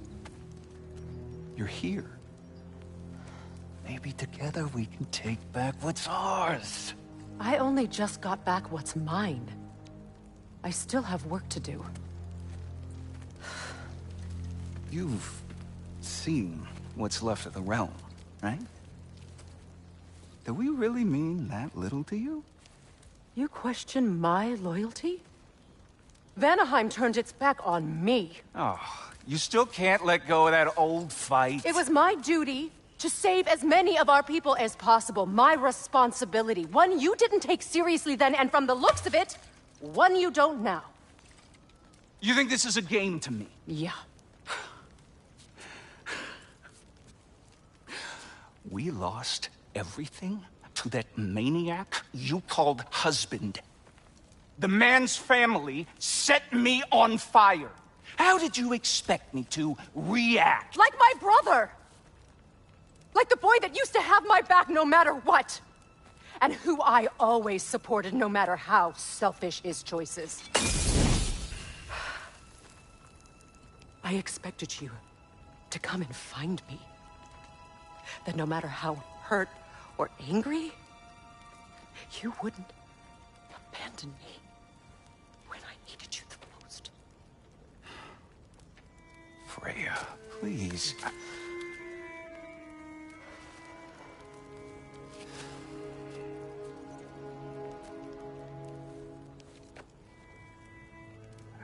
You're here. Maybe together we can take back what's ours. I only just got back what's mine. I still have work to do. You've seen what's left of the realm, right? Do we really mean that little to you? You question my loyalty? Vanaheim turned its back on me. Oh, you still can't let go of that old fight? It was my duty to save as many of our people as possible. My responsibility. One you didn't take seriously then, and from the looks of it, one you don't now. You think this is a game to me? Yeah. We lost everything to that maniac you called husband. The man's family set me on fire. How did you expect me to react? Like my brother! Like the boy that used to have my back no matter what! And who I always supported no matter how selfish his choices. I expected you to come and find me. That no matter how hurt or angry, you wouldn't abandon me when I needed you the most. Freya, please.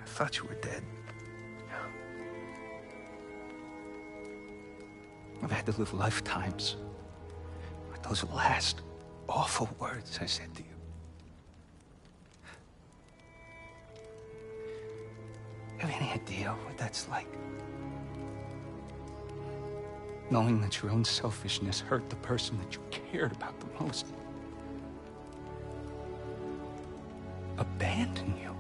I thought you were dead. I've had to live lifetimes with those last awful words I said to you. Have any idea what that's like? Knowing that your own selfishness hurt the person that you cared about the most. Abandon you.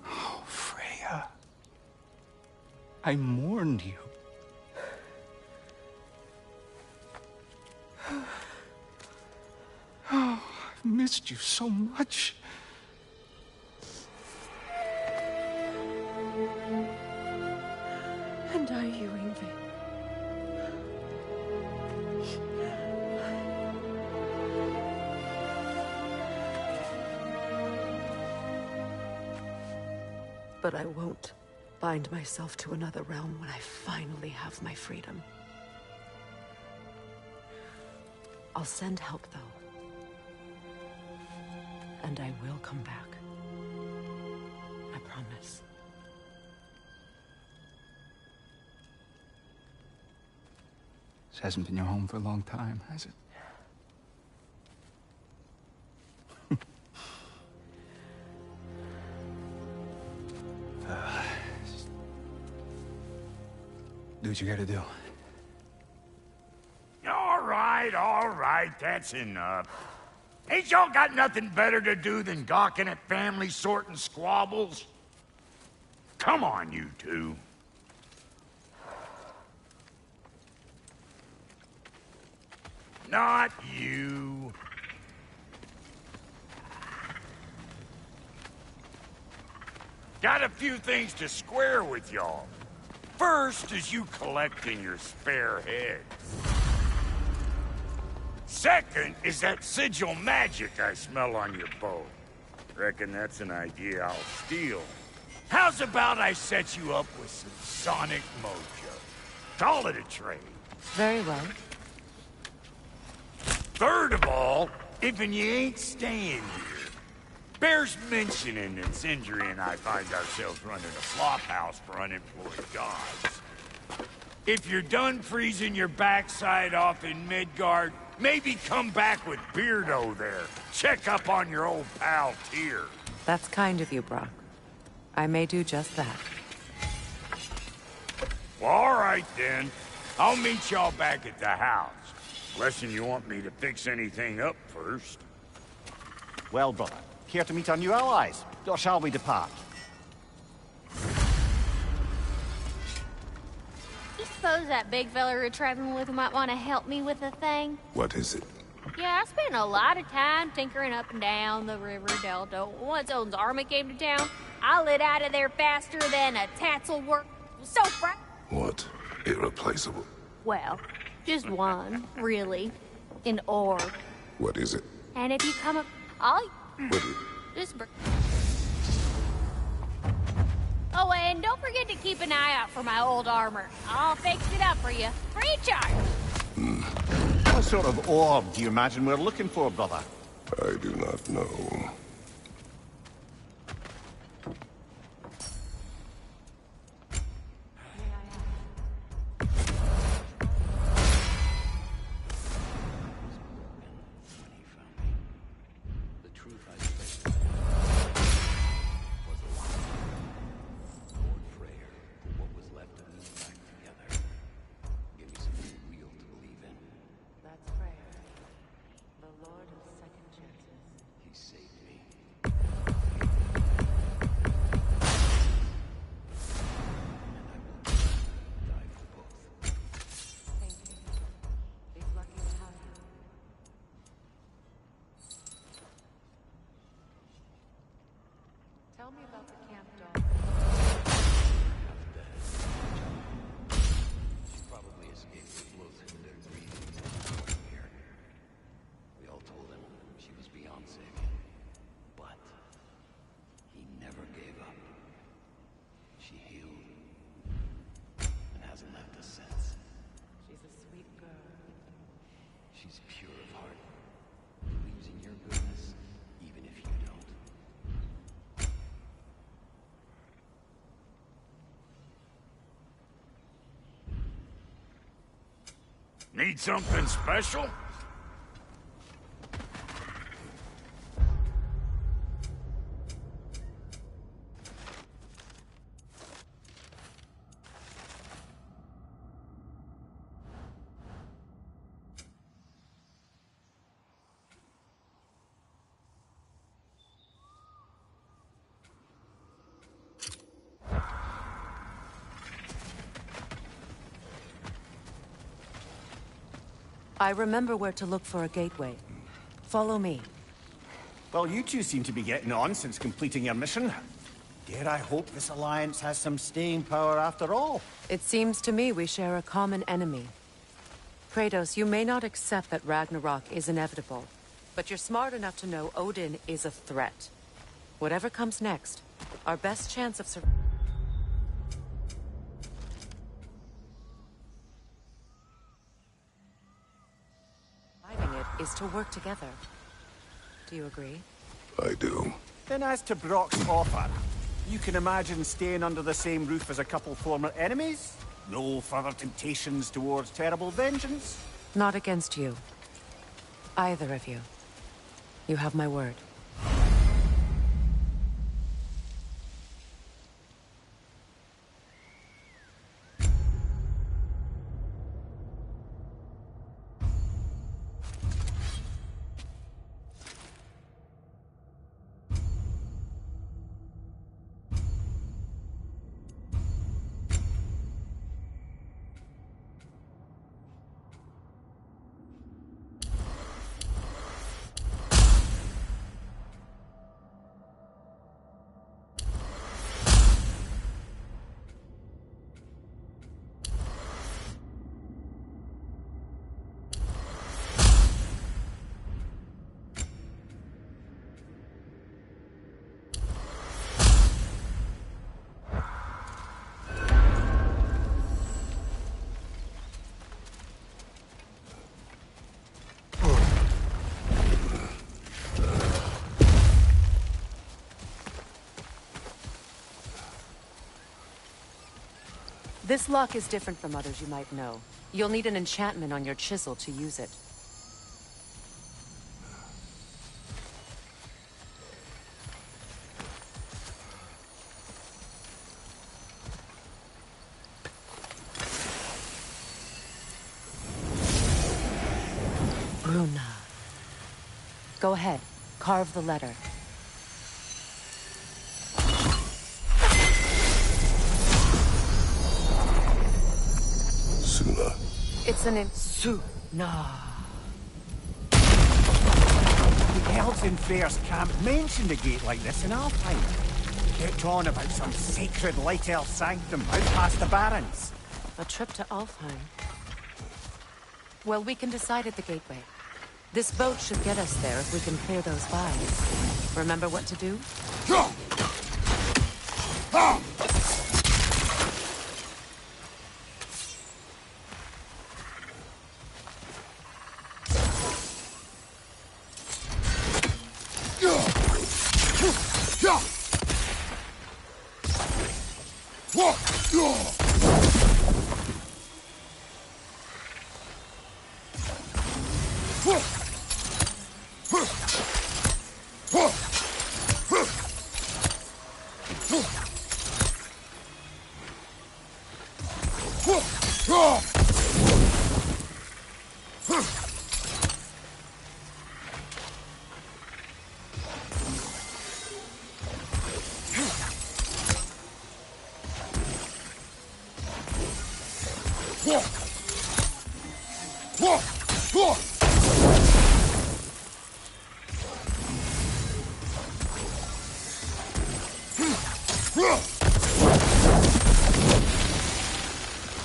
Oh, Freya. I mourned you. Oh, I've missed you so much. And I you, Yngvi. But I won't bind myself to another realm when I finally have my freedom. I'll send help, though. And I will come back. I promise. This hasn't been your home for a long time, has it? Do what you gotta do. All right, that's enough. Ain't y'all got nothing better to do than gawking at family sorting squabbles? Come on, you two. Not you. Got a few things to square with y'all. First is you collecting your spare heads. Second is that sigil magic I smell on your boat. Reckon that's an idea I'll steal. How's about I set you up with some sonic mojo? Call it a trade. Very well. Third of all, if you ain't staying here, bears mentioning that Sindri and I find ourselves running a flop house for unemployed gods. If you're done freezing your backside off in Midgard, maybe come back with Beardo there. Check up on your old pal Tyr. That's kind of you, Brock. I may do just that. Well, all right then. I'll meet y'all back at the house. Unless you want me to fix anything up first. Well, brother, care to meet our new allies? Or shall we depart? You suppose that big fella you're traveling with might want to help me with a thing? What is it? Yeah, I spent a lot of time tinkering up and down the river delta. Once Odin's army came to town, I lit out of there faster than a tassel work. So proud. What? Irreplaceable. Well, just one, really. An orb. What is it? And if you come up, I'll What is it? just... Oh, and don't forget to keep an eye out for my old armor. I'll fix it up for you. Free charge! What sort of orb do you imagine we're looking for, brother? I do not know. That's Freya, the Lord of Second Chances. He saved me. Die for both. Thank you. He's lucky to have you. Tell me about the camp dog. She probably escaped the blows in their breathing here. We all told him she was beyond sick. But he never gave up. She healed. And hasn't left us since. She's a sweet girl. She's pure of heart. Believes in your goodness, even if you don't. Need something special? I remember where to look for a gateway. Follow me. Well, you two seem to be getting on since completing your mission. Dare I hope this alliance has some staying power after all? It seems to me we share a common enemy. Kratos, you may not accept that Ragnarok is inevitable, but you're smart enough to know Odin is a threat. Whatever comes next, our best chance of surviving it is to work together. Do you agree? I do. Then as to Brock's offer, you can imagine staying under the same roof as a couple former enemies? No further temptations towards terrible vengeance? Not against you. Either of you. You have my word. This lock is different from others you might know. You'll need an enchantment on your chisel to use it. Bruna. Go ahead. Carve the letter. Suna. It's an Suna. The elves in Freyr's camp mentioned a gate like this in Alfheim. Kept on about some sacred light elf sanctum out past the barrens. A trip to Alfheim. Well, we can decide at the gateway. This boat should get us there if we can clear those vines. Remember what to do?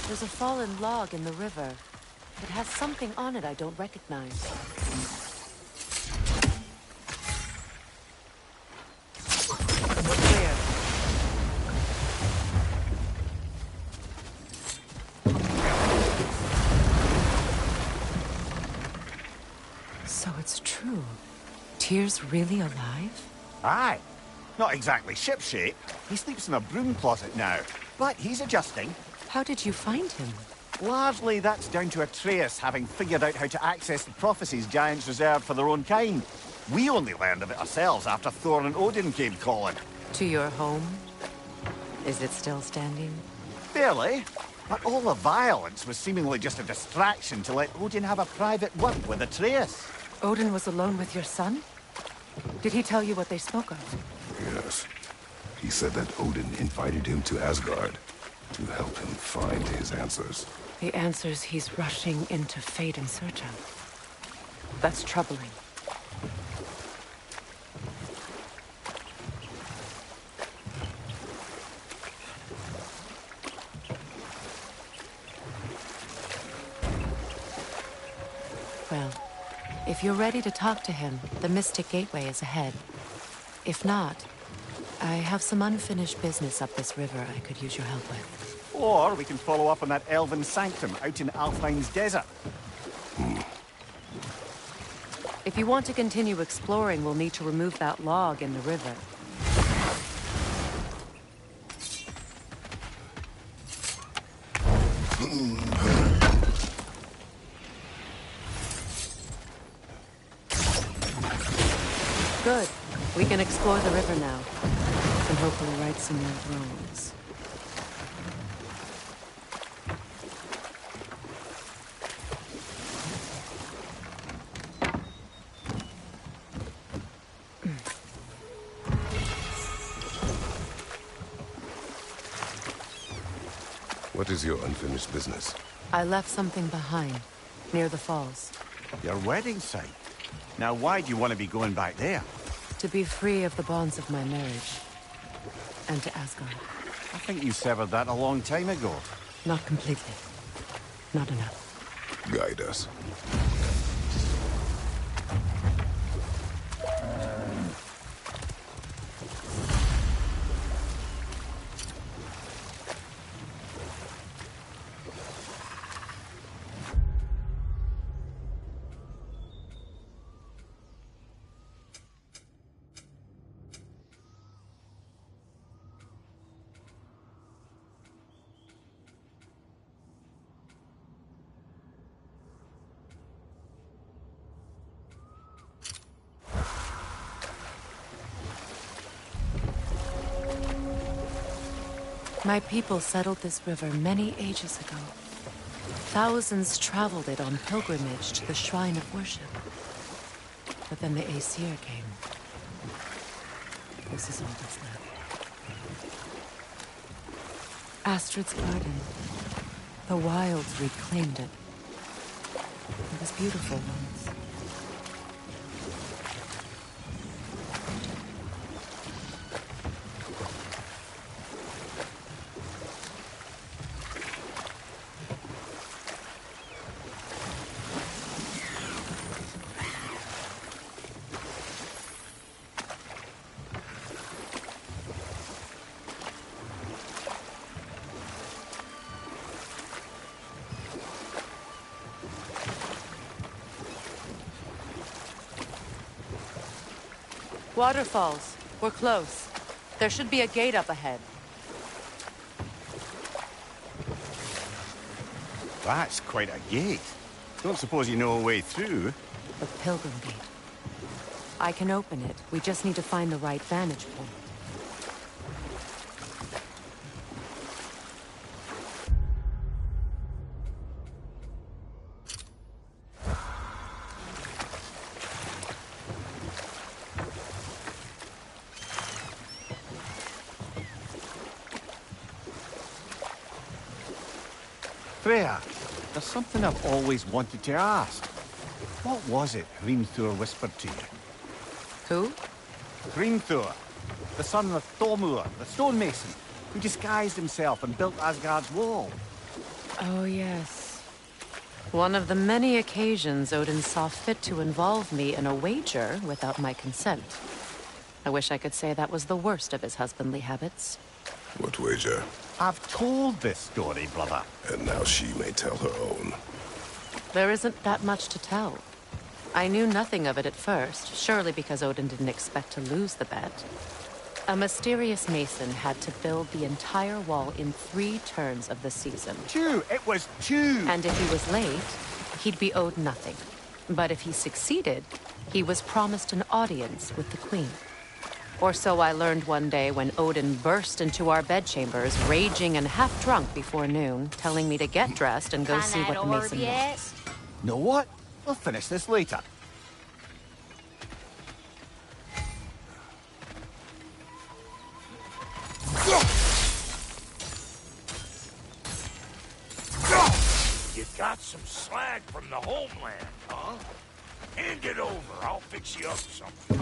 There's a fallen log in the river. It has something on it I don't recognize. Clear. So it's true. Tyr's really alive? Aye. Not exactly shipshape. He sleeps in a broom closet now. But he's adjusting. How did you find him? Largely, that's down to Atreus having figured out how to access the prophecies giants reserved for their own kind. We only learned of it ourselves after Thor and Odin came calling. To your home? Is it still standing? Barely. But all the violence was seemingly just a distraction to let Odin have a private word with Atreus. Odin was alone with your son? Did he tell you what they spoke of? Yes. He said that Odin invited him to Asgard to help him find his answers. The answers he's rushing into fate in search of. That's troubling. Well, if you're ready to talk to him, the Mystic Gateway is ahead. If not, I have some unfinished business up this river I could use your help with. Or we can follow up on that elven sanctum out in Alfheim's desert. If you want to continue exploring, we'll need to remove that log in the river. Good. We can explore the river now, and hopefully right some old wrongs. What is your unfinished business? I left something behind, near the falls. Your wedding site. Now why do you want to be going back there? To be free of the bonds of my marriage. And to Asgard. I think you severed that a long time ago. Not completely. Not enough. Guide us. My people settled this river many ages ago. Thousands traveled it on pilgrimage to the shrine of worship. But then the Aesir came. This is all that's left. Astrid's garden. The wilds reclaimed it. It was beautiful once. Waterfalls. We're close. There should be a gate up ahead. That's quite a gate. Don't suppose you know a way through? The Pilgrim Gate. I can open it. We just need to find the right vantage point. Freya, there's something I've always wanted to ask. What was it Hrimthur whispered to you? Who? Hrimthur, the son of Thormur, the stonemason, who disguised himself and built Asgard's wall. Oh, yes. One of the many occasions Odin saw fit to involve me in a wager without my consent. I wish I could say that was the worst of his husbandly habits. What wager? I've told this story, brother. And now she may tell her own. There isn't that much to tell. I knew nothing of it at first, surely because Odin didn't expect to lose the bet. A mysterious mason had to build the entire wall in 3 turns of the season. 2! It was 2! And if he was late, he'd be owed nothing. But if he succeeded, he was promised an audience with the queen. Or so I learned one day when Odin burst into our bedchambers, raging and half-drunk before noon, telling me to get dressed and go Find see that what the orb mason yet? wants. Know what? We'll finish this later. got some slag from the homeland, huh? Hand it over. I'll fix you up something.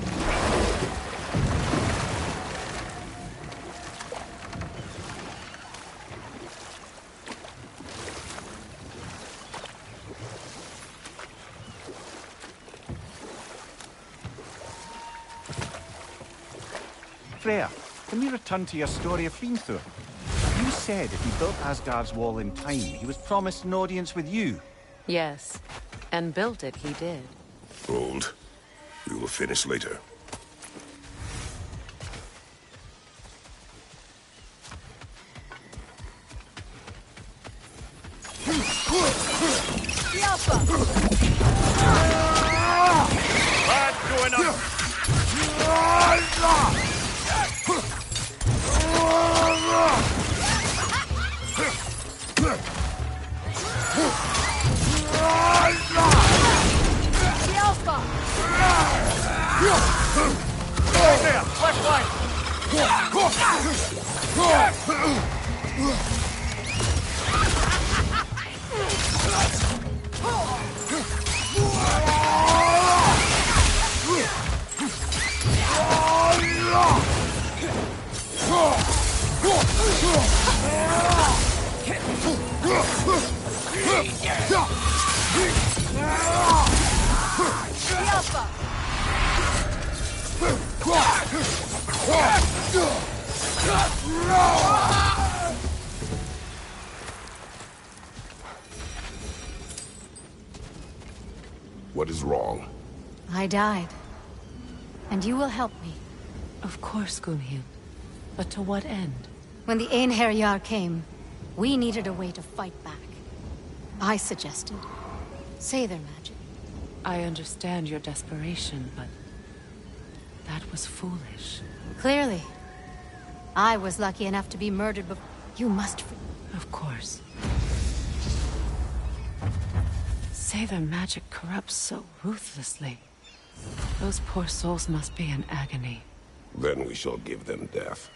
Freya, can we return to your story of Finthur? You said if he built Asgard's wall in time, he was promised an audience with you. Yes, and built it he did. Hold. We will finish later. That's going up. Right there, left line. What is wrong? I died. And you will help me. Of course, Gunhild. But to what end? When the Einherjar came, we needed a way to fight back. I suggested say their magic. I understand your desperation, but that was foolish. Clearly. I was lucky enough to be murdered before. You must... Of course. Say their magic corrupts so ruthlessly. Those poor souls must be in agony. Then we shall give them death.